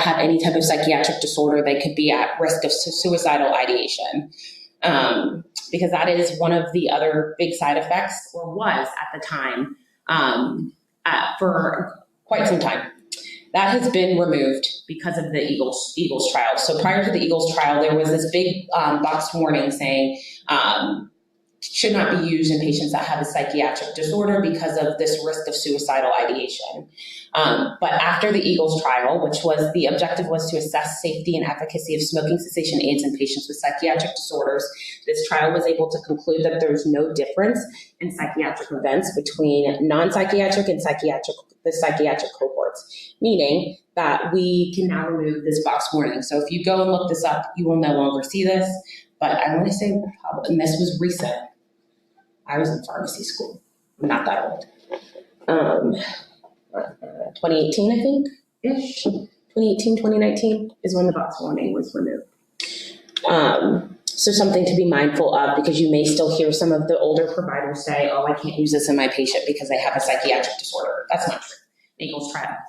have any type of psychiatric disorder, they could be at risk of suicidal ideation. Because that is one of the other big side effects, or was at the time, for quite some time. That has been removed because of the Eagles trial. So prior to the Eagles trial, there was this big box warning saying should not be used in patients that have a psychiatric disorder because of this risk of suicidal ideation. But after the Eagles trial, which was the objective was to assess safety and efficacy of smoking cessation aids in patients with psychiatric disorders, this trial was able to conclude that there's no difference in psychiatric events between non-psychiatric and the psychiatric cohorts, meaning that we can now remove this box warning. So if you go and look this up, you will no longer see this. But I want to say, and this was recent. I was in pharmacy school. I'm not that old. 2018, I think, ish. 2018, 2019 is when the box warning was removed. So something to be mindful of, because you may still hear some of the older providers say, oh, I can't use this in my patient because they have a psychiatric disorder. That's not true. The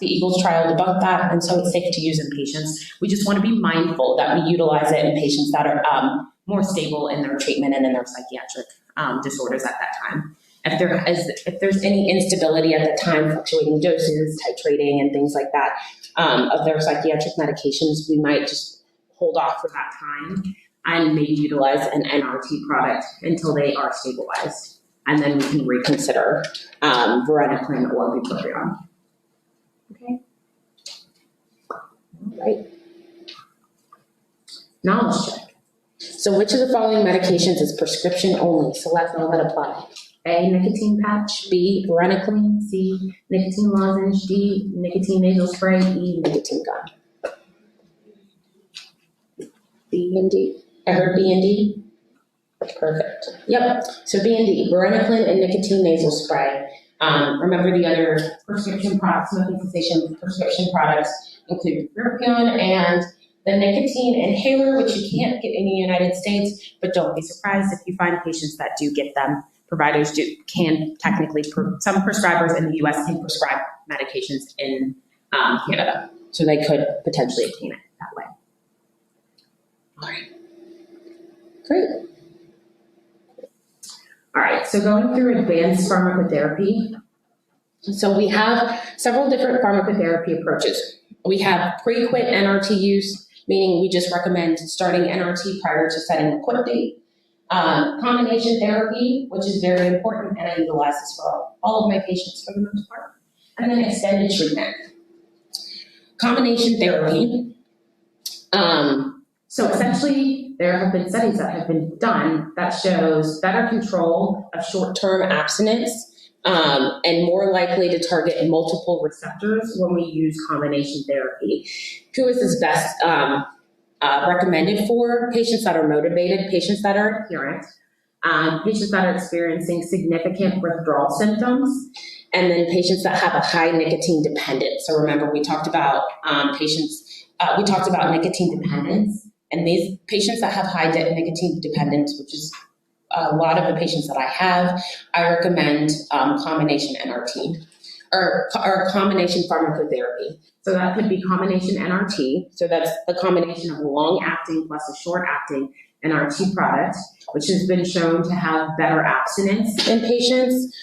Eagles trial debunked that, and so it's safe to use in patients. We just want to be mindful that we utilize it in patients that are more stable in their treatment and in their psychiatric disorders at that time. If there's any instability at the time, fluctuating doses, titrating, and things like that of their psychiatric medications, we might just hold off for that time and maybe utilize an NRT product until they are stabilized, and then we can reconsider varenicline or bupropion. Okay. All right. Knowledge check. So which of the following medications is prescription only? Select all that apply. A, nicotine patch. B, varenicline. C, nicotine lozenge. D, nicotine nasal spray. E, nicotine gum. B and D. I heard B and D. Perfect. Yep. So B and D, varenicline and nicotine nasal spray. Remember the other prescription products, smoking cessation prescription products include bupropion and the nicotine inhaler, which you can't get in the United States, but don't be surprised if you find patients that do get them. Providers can technically, some prescribers in the US can prescribe medications in Canada, so they could potentially obtain it that way. All right, great. All right, so going through advanced pharmacotherapy. So we have several different pharmacotherapy approaches. We have pre-quit NRT use, meaning we just recommend starting NRT prior to setting a quit date. Combination therapy, which is very important, and I utilize this for all of my patients for the most part. And then extended treatment. Combination therapy. So essentially, there have been studies that have been done that shows better control of short-term abstinence and more likely to target multiple receptors when we use combination therapy. Who is this best recommended for patients that are motivated, patients that are adherent, patients that are experiencing significant withdrawal symptoms, and then patients that have a high nicotine dependence. So remember, we talked about nicotine dependence, and these patients that have high nicotine dependence, which is a lot of the patients that I have, I recommend combination NRT or combination pharmacotherapy. So that could be combination NRT. So that's the combination of a long-acting plus a short-acting NRT product, which has been shown to have better abstinence in patients,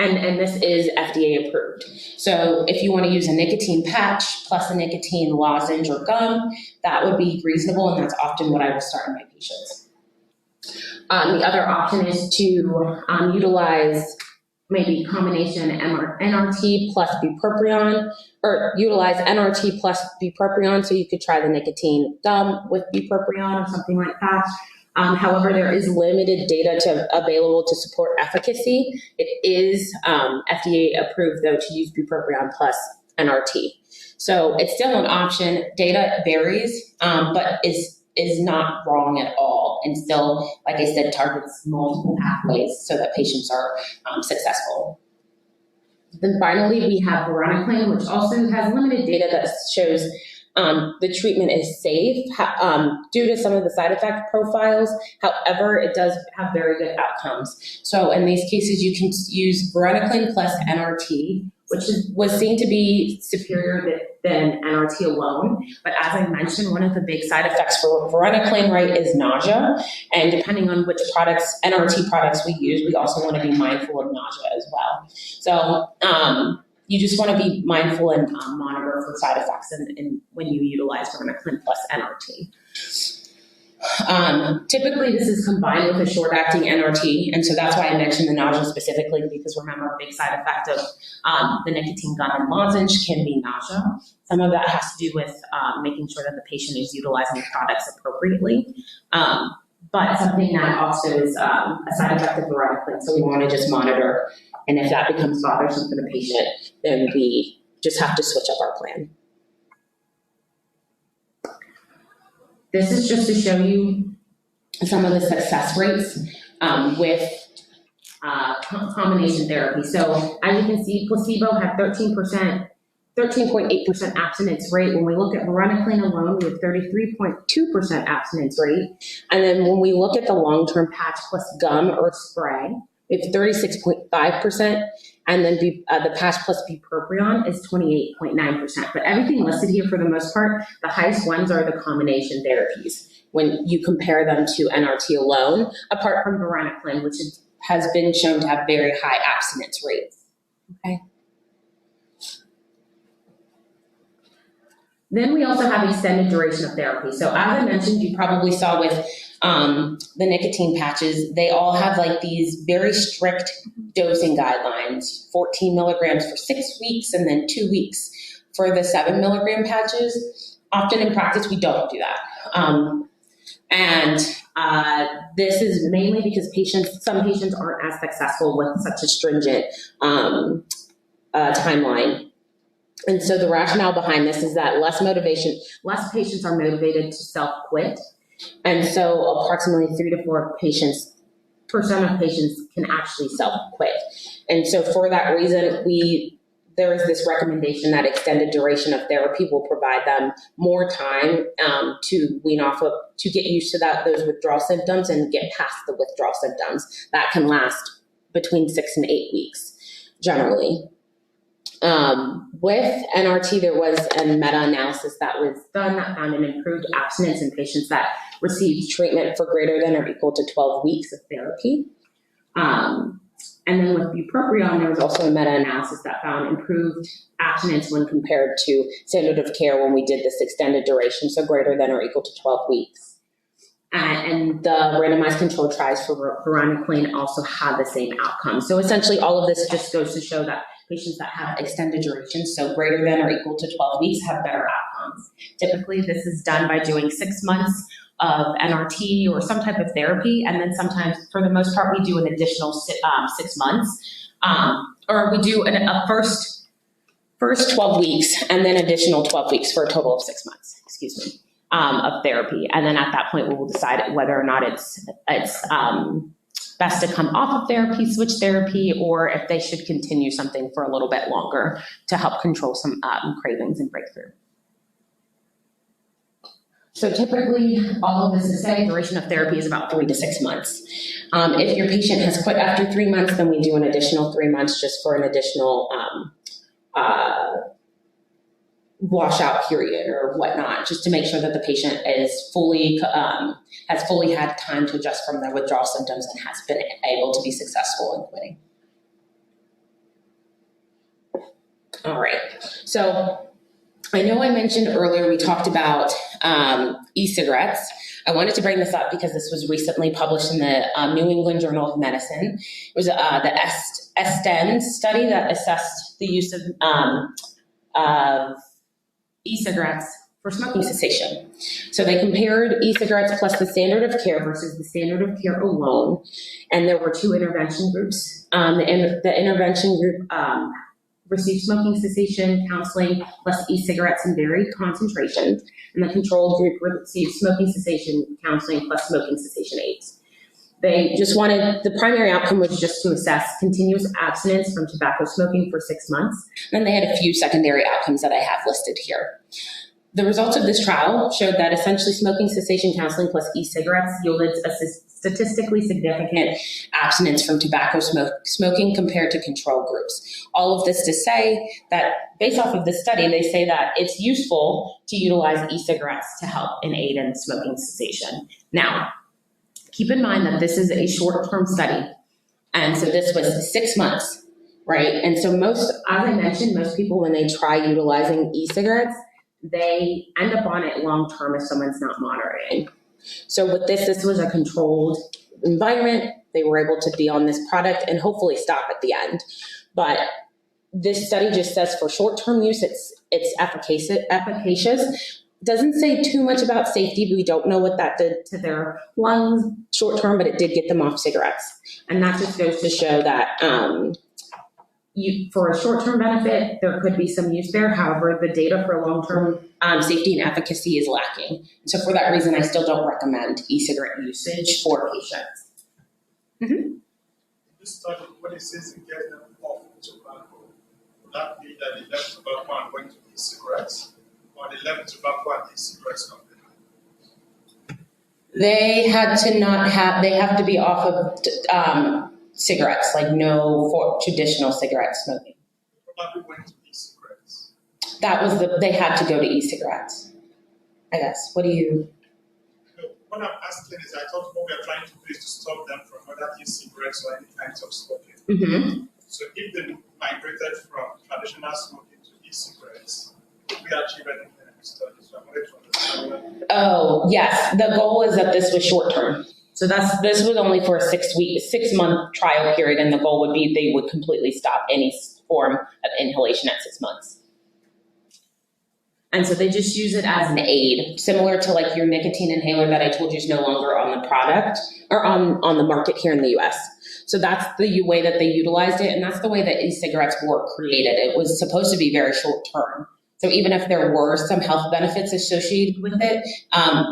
and this is FDA approved. So if you want to use a nicotine patch plus a nicotine lozenge or gum, that would be reasonable, and that's often what I will start in my patients. The other option is to utilize maybe combination NRT plus bupropion, or utilize NRT plus bupropion, so you could try the nicotine gum with bupropion or something like that. However, there is limited data available to support efficacy. It is FDA approved, though, to use bupropion plus NRT. So it's still an option. Data varies, but is not wrong at all, and still, like I said, targets multiple pathways so that patients are successful. Then finally, we have varenicline, which also has limited data that shows the treatment is safe due to some of the side effect profiles. However, it does have very good outcomes. So in these cases, you can use varenicline plus NRT, which was seen to be superior than NRT alone. But as I mentioned, one of the big side effects for varenicline, right, is nausea. And depending on which NRT products we use, we also want to be mindful of nausea as well. So you just want to be mindful and monitor for side effects when you utilize varenicline plus NRT. Typically, this is combined with a short-acting NRT, and so that's why I mentioned the nausea specifically, because remember, a big side effect of the nicotine gum and lozenge can be nausea. Some of that has to do with making sure that the patient is utilizing the products appropriately. But something that also is a side effect of varenicline, so we want to just monitor, and if that becomes bothersome for the patient, then we just have to switch up our plan. This is just to show you some of the success rates with combination therapy. So as you can see, placebo had 13.8% abstinence rate. When we look at varenicline alone, we have 33.2% abstinence rate. And then when we look at the long-term patch plus gum or spray, we have 36.5%. And then the patch plus bupropion is 28.9%. But everything listed here, for the most part, the highest ones are the combination therapies when you compare them to NRT alone, apart from varenicline, which has been shown to have very high abstinence rates. Okay. Then we also have extended duration of therapy. So as I mentioned, you probably saw with the nicotine patches, they all have like these very strict dosing guidelines, 14 milligrams for 6 weeks and then 2 weeks for the 7 milligram patches. Often in practice, we don't do that. This is mainly because some patients aren't as successful with such a stringent timeline. And so the rationale behind this is that less patients are motivated to self-quit. And so approximately 3 to 4% of patients can actually self-quit. And so for that reason, there is this recommendation that extended duration of therapy will provide them more time to wean off of, to get used to those withdrawal symptoms and get past the withdrawal symptoms. That can last between 6 and 8 weeks, generally. With NRT, there was a meta-analysis that was done that found an improved abstinence in patients that received treatment for greater than or equal to 12 weeks of therapy. And then with bupropion, there was also a meta-analysis that found improved abstinence when compared to standard of care when we did this extended duration, so greater than or equal to 12 weeks. And the randomized controlled trials for varenicline also had the same outcome. So essentially, all of this just goes to show that patients that have extended duration, so greater than or equal to 12 weeks, have better outcomes. Typically, this is done by doing 6 months of NRT or some type of therapy, and then sometimes, for the most part, we do an additional 6 months, or we do a first first 12 weeks and then additional 12 weeks for a total of 6 months, of therapy. And then at that point, we will decide whether or not it's best to come off of therapy, switch therapy, or if they should continue something for a little bit longer to help control some cravings and breakthrough. So typically, all of this is say duration of therapy is about 3 to 6 months. If your patient has quit after 3 months, then we do an additional 3 months just for an additional washout period or whatnot, just to make sure that the patient is has fully had time to adjust from their withdrawal symptoms and has been able to be successful in quitting. All right, so I know I mentioned earlier we talked about e-cigarettes. I wanted to bring this up because this was recently published in the New England Journal of Medicine. It was the ESTEN study that assessed the use of e-cigarettes for smoking cessation. So they compared e-cigarettes plus the standard of care versus the standard of care alone. And there were 2 intervention groups. The intervention group received smoking cessation counseling plus e-cigarettes in varied concentrations. And the control group received smoking cessation counseling plus smoking cessation aids. They just wanted, the primary outcome was just to assess continuous abstinence from tobacco smoking for 6 months. Then they had a few secondary outcomes that I have listed here. The results of this trial showed that essentially smoking cessation counseling plus e-cigarettes yielded a statistically significant abstinence from tobacco smoking compared to control groups. All of this to say that based off of this study, they say that it's useful to utilize e-cigarettes to help and aid in smoking cessation. Now, keep in mind that this is a short-term study. And so this was 6 months, right? And so as I mentioned, most people, when they try utilizing e-cigarettes, they end up on it long-term if someone's not monitoring. So with this was a controlled environment. They were able to be on this product and hopefully stop at the end. But this study just says for short-term use, it's efficacious. Doesn't say too much about safety. We don't know what that did to their lungs short-term, but it did get them off cigarettes. And that just goes to show that for a short-term benefit, there could be some use there. However, the data for long-term safety and efficacy is lacking. So for that reason, I still don't recommend e-cigarette usage for patients. Mm-hmm. This study, when it says it gets them off tobacco, would that mean that they left tobacco and went to e-cigarettes? Or they left tobacco and e-cigarettes combined? They have to be off of cigarettes, like no for traditional cigarette smoking. They probably went to e-cigarettes. They had to go to e-cigarettes, I guess. What do you? What I'm asking is, I thought what we are trying to do is to stop them from other e-cigarettes or any kinds of smoking. Mm-hmm. So if they migrated from traditional smoking to e-cigarettes, would we achieve anything in the study? So I wanted to understand that. Oh, yes. The goal is that this was short term. So this was only for a 6 month trial period, and the goal would be they would completely stop any form of inhalation at 6 months. And so they just use it as an aid, similar to like your nicotine inhaler that I told you is no longer on the product or on the market here in the US. So that's the way that they utilized it, and that's the way that e-cigarettes were created. It was supposed to be very short term. So even if there were some health benefits associated with it,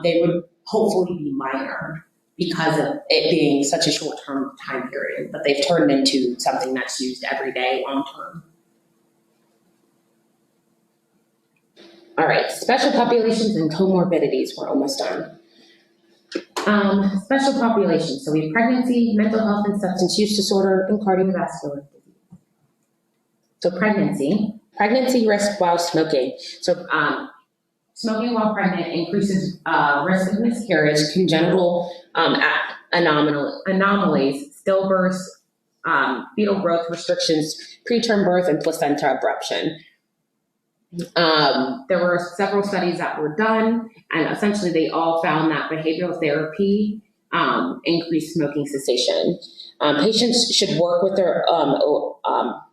they would hopefully be minor because of it being such a short-term time period. But they've turned into something that's used every day, long-term. All right, special populations and comorbidities. We're almost done. Special populations. So we have pregnancy, mental health and substance use disorder, and cardiovascular disease. So pregnancy risk while smoking. So smoking while pregnant increases risk of miscarriage, congenital anomalies, stillbirths, fetal growth restrictions, preterm birth, and placenta abruption. There were several studies that were done, and essentially they all found that behavioral therapy increased smoking cessation. Patients should work with their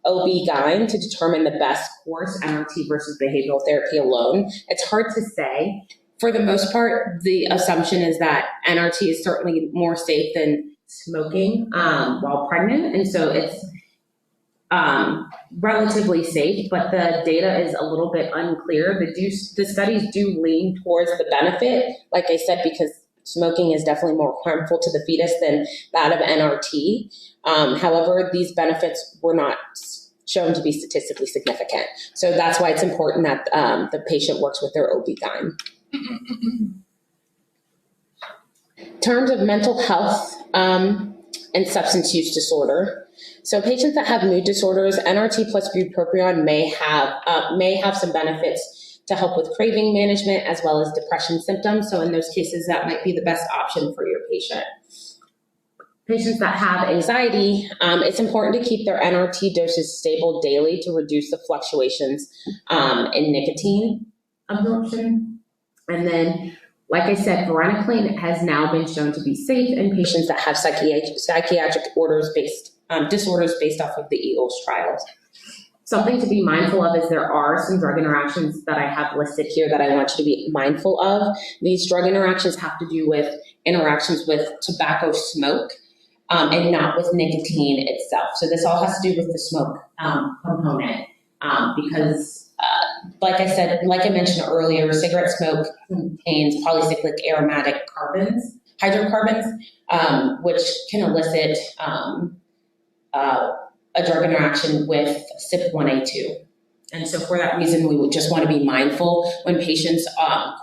OB-GYN to determine the best course, NRT versus behavioral therapy alone. It's hard to say. For the most part, the assumption is that NRT is certainly more safe than smoking while pregnant, and so it's relatively safe, but the data is a little bit unclear. The studies do lean towards the benefit, like I said, because smoking is definitely more harmful to the fetus than that of NRT. However, these benefits were not shown to be statistically significant. So that's why it's important that the patient works with their OB-GYN. In terms of mental health and substance use disorder, so patients that have mood disorders, NRT plus bupropion may have some benefits to help with craving management as well as depression symptoms. So in those cases, that might be the best option for your patient. Patients that have anxiety, it's important to keep their NRT doses stable daily to reduce the fluctuations in nicotine absorption. And then, like I said, varenicline has now been shown to be safe in patients that have psychiatric disorders based off of the EAGLES trials. Something to be mindful of is there are some drug interactions that I have listed here that I want you to be mindful of. These drug interactions have to do with interactions with tobacco smoke and not with nicotine itself. So this all has to do with the smoke component because like I said, like I mentioned earlier, cigarette smoke contains polycyclic aromatic hydrocarbons, which can elicit a drug interaction with CYP1A2. And so for that reason, we would just want to be mindful when patients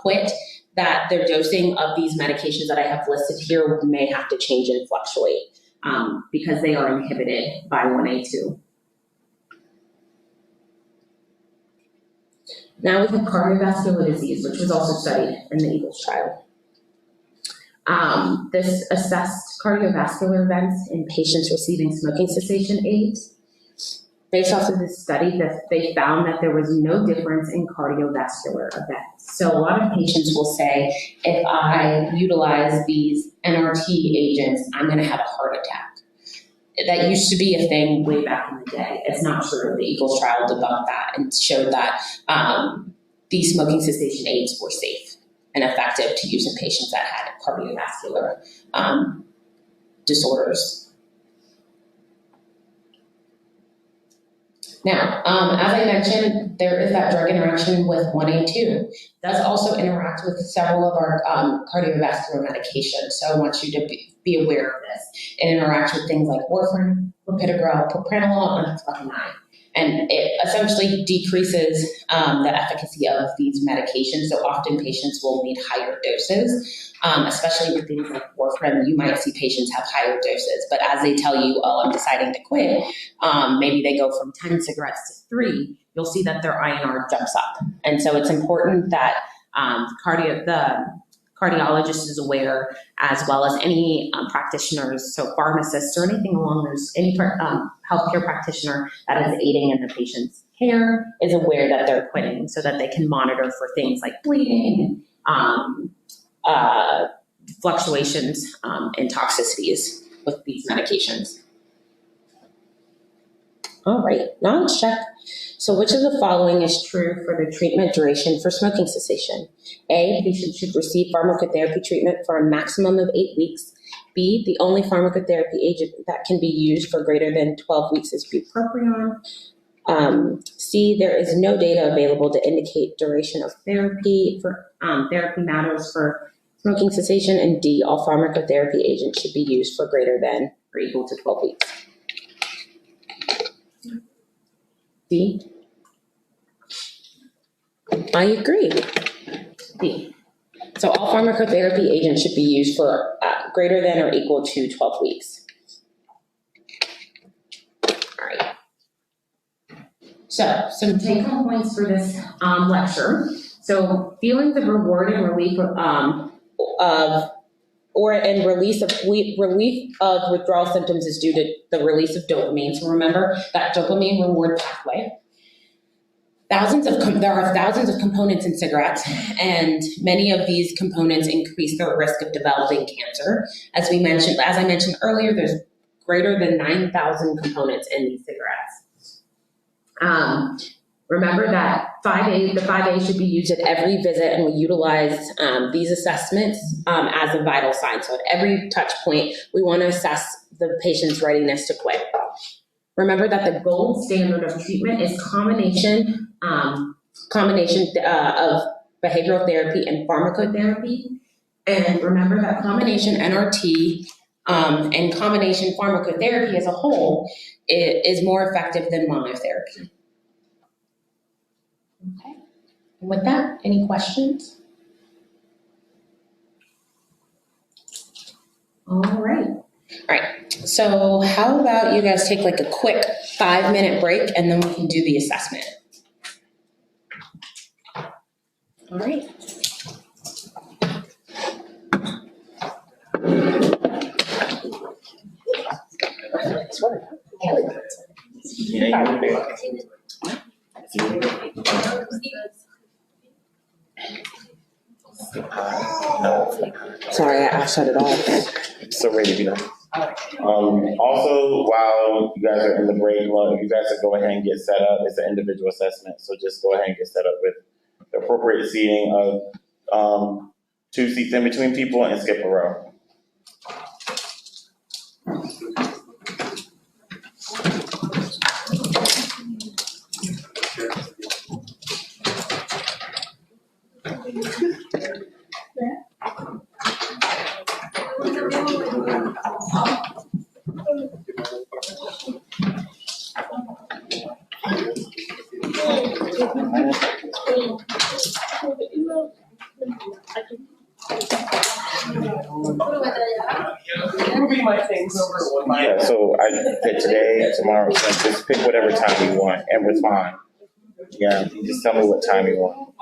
quit that their dosing of these medications that I have listed here may have to change and fluctuate because they are inhibited by 1A2. Now we have cardiovascular disease, which was also studied in the EAGLES trial. This assessed cardiovascular events in patients receiving smoking cessation aids. Based off of this study, that they found that there was no difference in cardiovascular events. So a lot of patients will say, if I utilize these NRT agents, I'm going to have a heart attack. That used to be a thing way back in the day. It's not true. The EAGLES trial debunked that and showed that these smoking cessation aids were safe and effective to use in patients that had cardiovascular disorders. Now, as I mentioned, there is that drug interaction with 1A2. It does also interact with several of our cardiovascular medications, so I want you to be aware of this. It interacts with things like warfarin, clopidogrel, propranolol, and flecainide. And it essentially decreases the efficacy of these medications, so often patients will need higher doses, especially with things like warfarin. You might see patients have higher doses, but as they tell you, oh, I'm deciding to quit, maybe they go from 10 cigarettes to 3, you'll see that their INR jumps up. And so it's important that the cardiologist is aware, as well as any practitioners, so pharmacists or anything along those, any healthcare practitioner that is aiding in the patient's care is aware that they're quitting so that they can monitor for things like bleeding, fluctuations, and toxicities with these medications. All right, now let's check. So which of the following is true for the treatment duration for smoking cessation? A, patients should receive pharmacotherapy treatment for a maximum of 8 weeks. B, the only pharmacotherapy agent that can be used for greater than 12 weeks is bupropion. C, there is no data available to indicate duration of therapy for therapy matters for smoking cessation. And D, all pharmacotherapy agents should be used for greater than or equal to 12 weeks. D. I agree. D. So all pharmacotherapy agents should be used for greater than or equal to 12 weeks. All right. So some take-home points for this lecture. So feelings of reward and relief relief of withdrawal symptoms is due to the release of dopamine. So remember that dopamine reward pathway. There are thousands of components in cigarettes, and many of these components increase the risk of developing cancer. As I mentioned earlier, there's greater than 9,000 components in these cigarettes. Remember that the 5A should be used at every visit, and we utilize these assessments as a vital sign. So at every touch point, we want to assess the patient's readiness to quit. Remember that the gold standard of treatment is combination of behavioral therapy and pharmacotherapy. And remember that combination NRT and combination pharmacotherapy as a whole is more effective than monotherapy. Okay. And with that, any questions? All right, so how about you guys take like a quick 5-minute break and then we can do the assessment. All right. Sorry, I shut it off. So ready to be done. Also, while you guys are in the break, well, if you guys could go ahead and get set up, it's an individual assessment, so just go ahead and get set up with the appropriate seating of 2 seats in between people and skip a row. Yeah, so I pick today, tomorrow, just pick whatever time you want and respond. Yeah, you just tell me what time you want.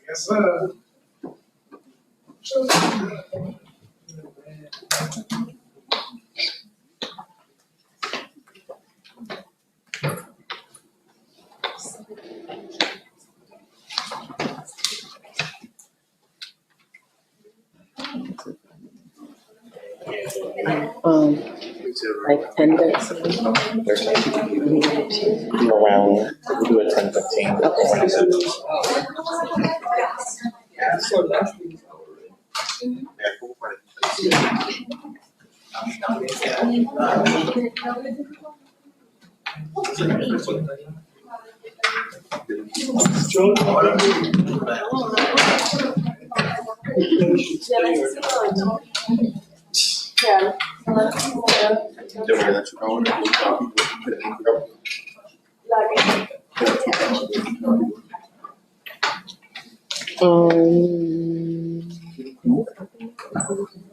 Yes, sir. Like 10:30. Around, we do it 10:15.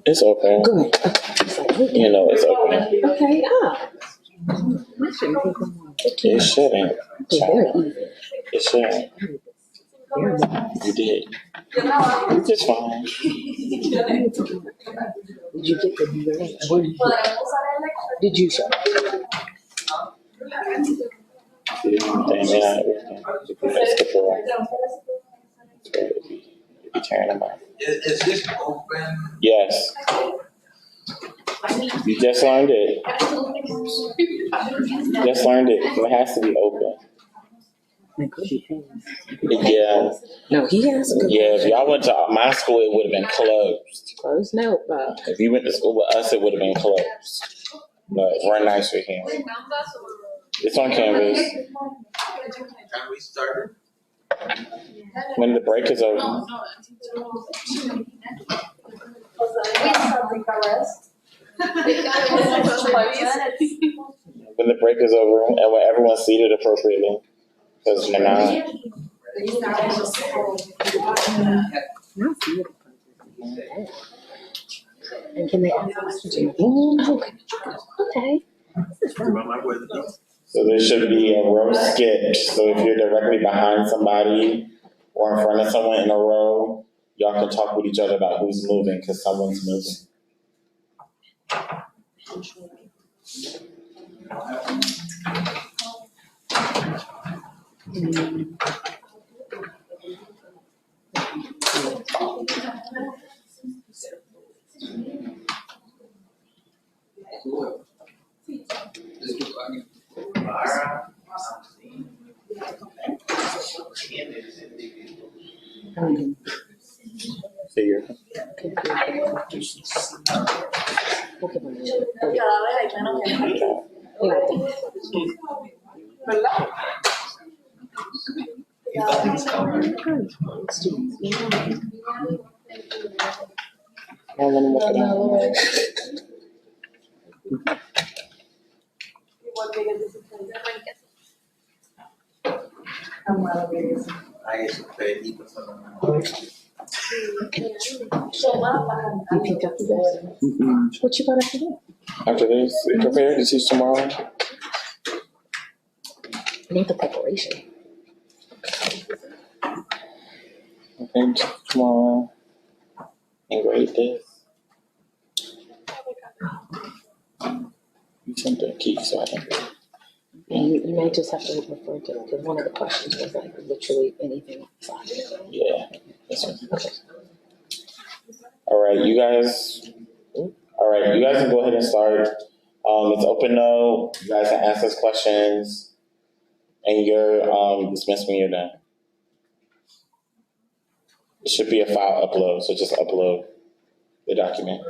It's open. Good. You know it's open. Okay, It shouldn't. very easy. It shouldn't. You did. It's just fine. Did you get the Did you show? Damn it, let's skip around. You turn them on. Is this open? Yes. You just learned it. Just learned it. It has to be open. Yeah. No, he has a good Yeah, if y'all went to my school, it would have been closed. close note, but If you went to school with us, it would have been closed. But we're nice with him. It's on Canvas. Can we start? When the break is over. When the break is over and when everyone's seated appropriately. Because you're not. and can they ask questions? Okay. So there should be a row skip. So if you're directly behind somebody or in front of someone in a row, y'all can talk with each other about who's moving because someone's moving. figure. Well, let me look it up. I pedí personalmente. What you got after that? After this, we prepare to teach tomorrow. I need the preparation. I think tomorrow. And grade this. You sent the key, so I can. And you might just have to refer to, because one of the questions was like literally anything outside. Yeah. This one. Okay. All right, you guys. All right, you guys can go ahead and start. It's open note. You guys can ask us questions, and you're dismissed when you're done. It should be a file upload, so just upload the document.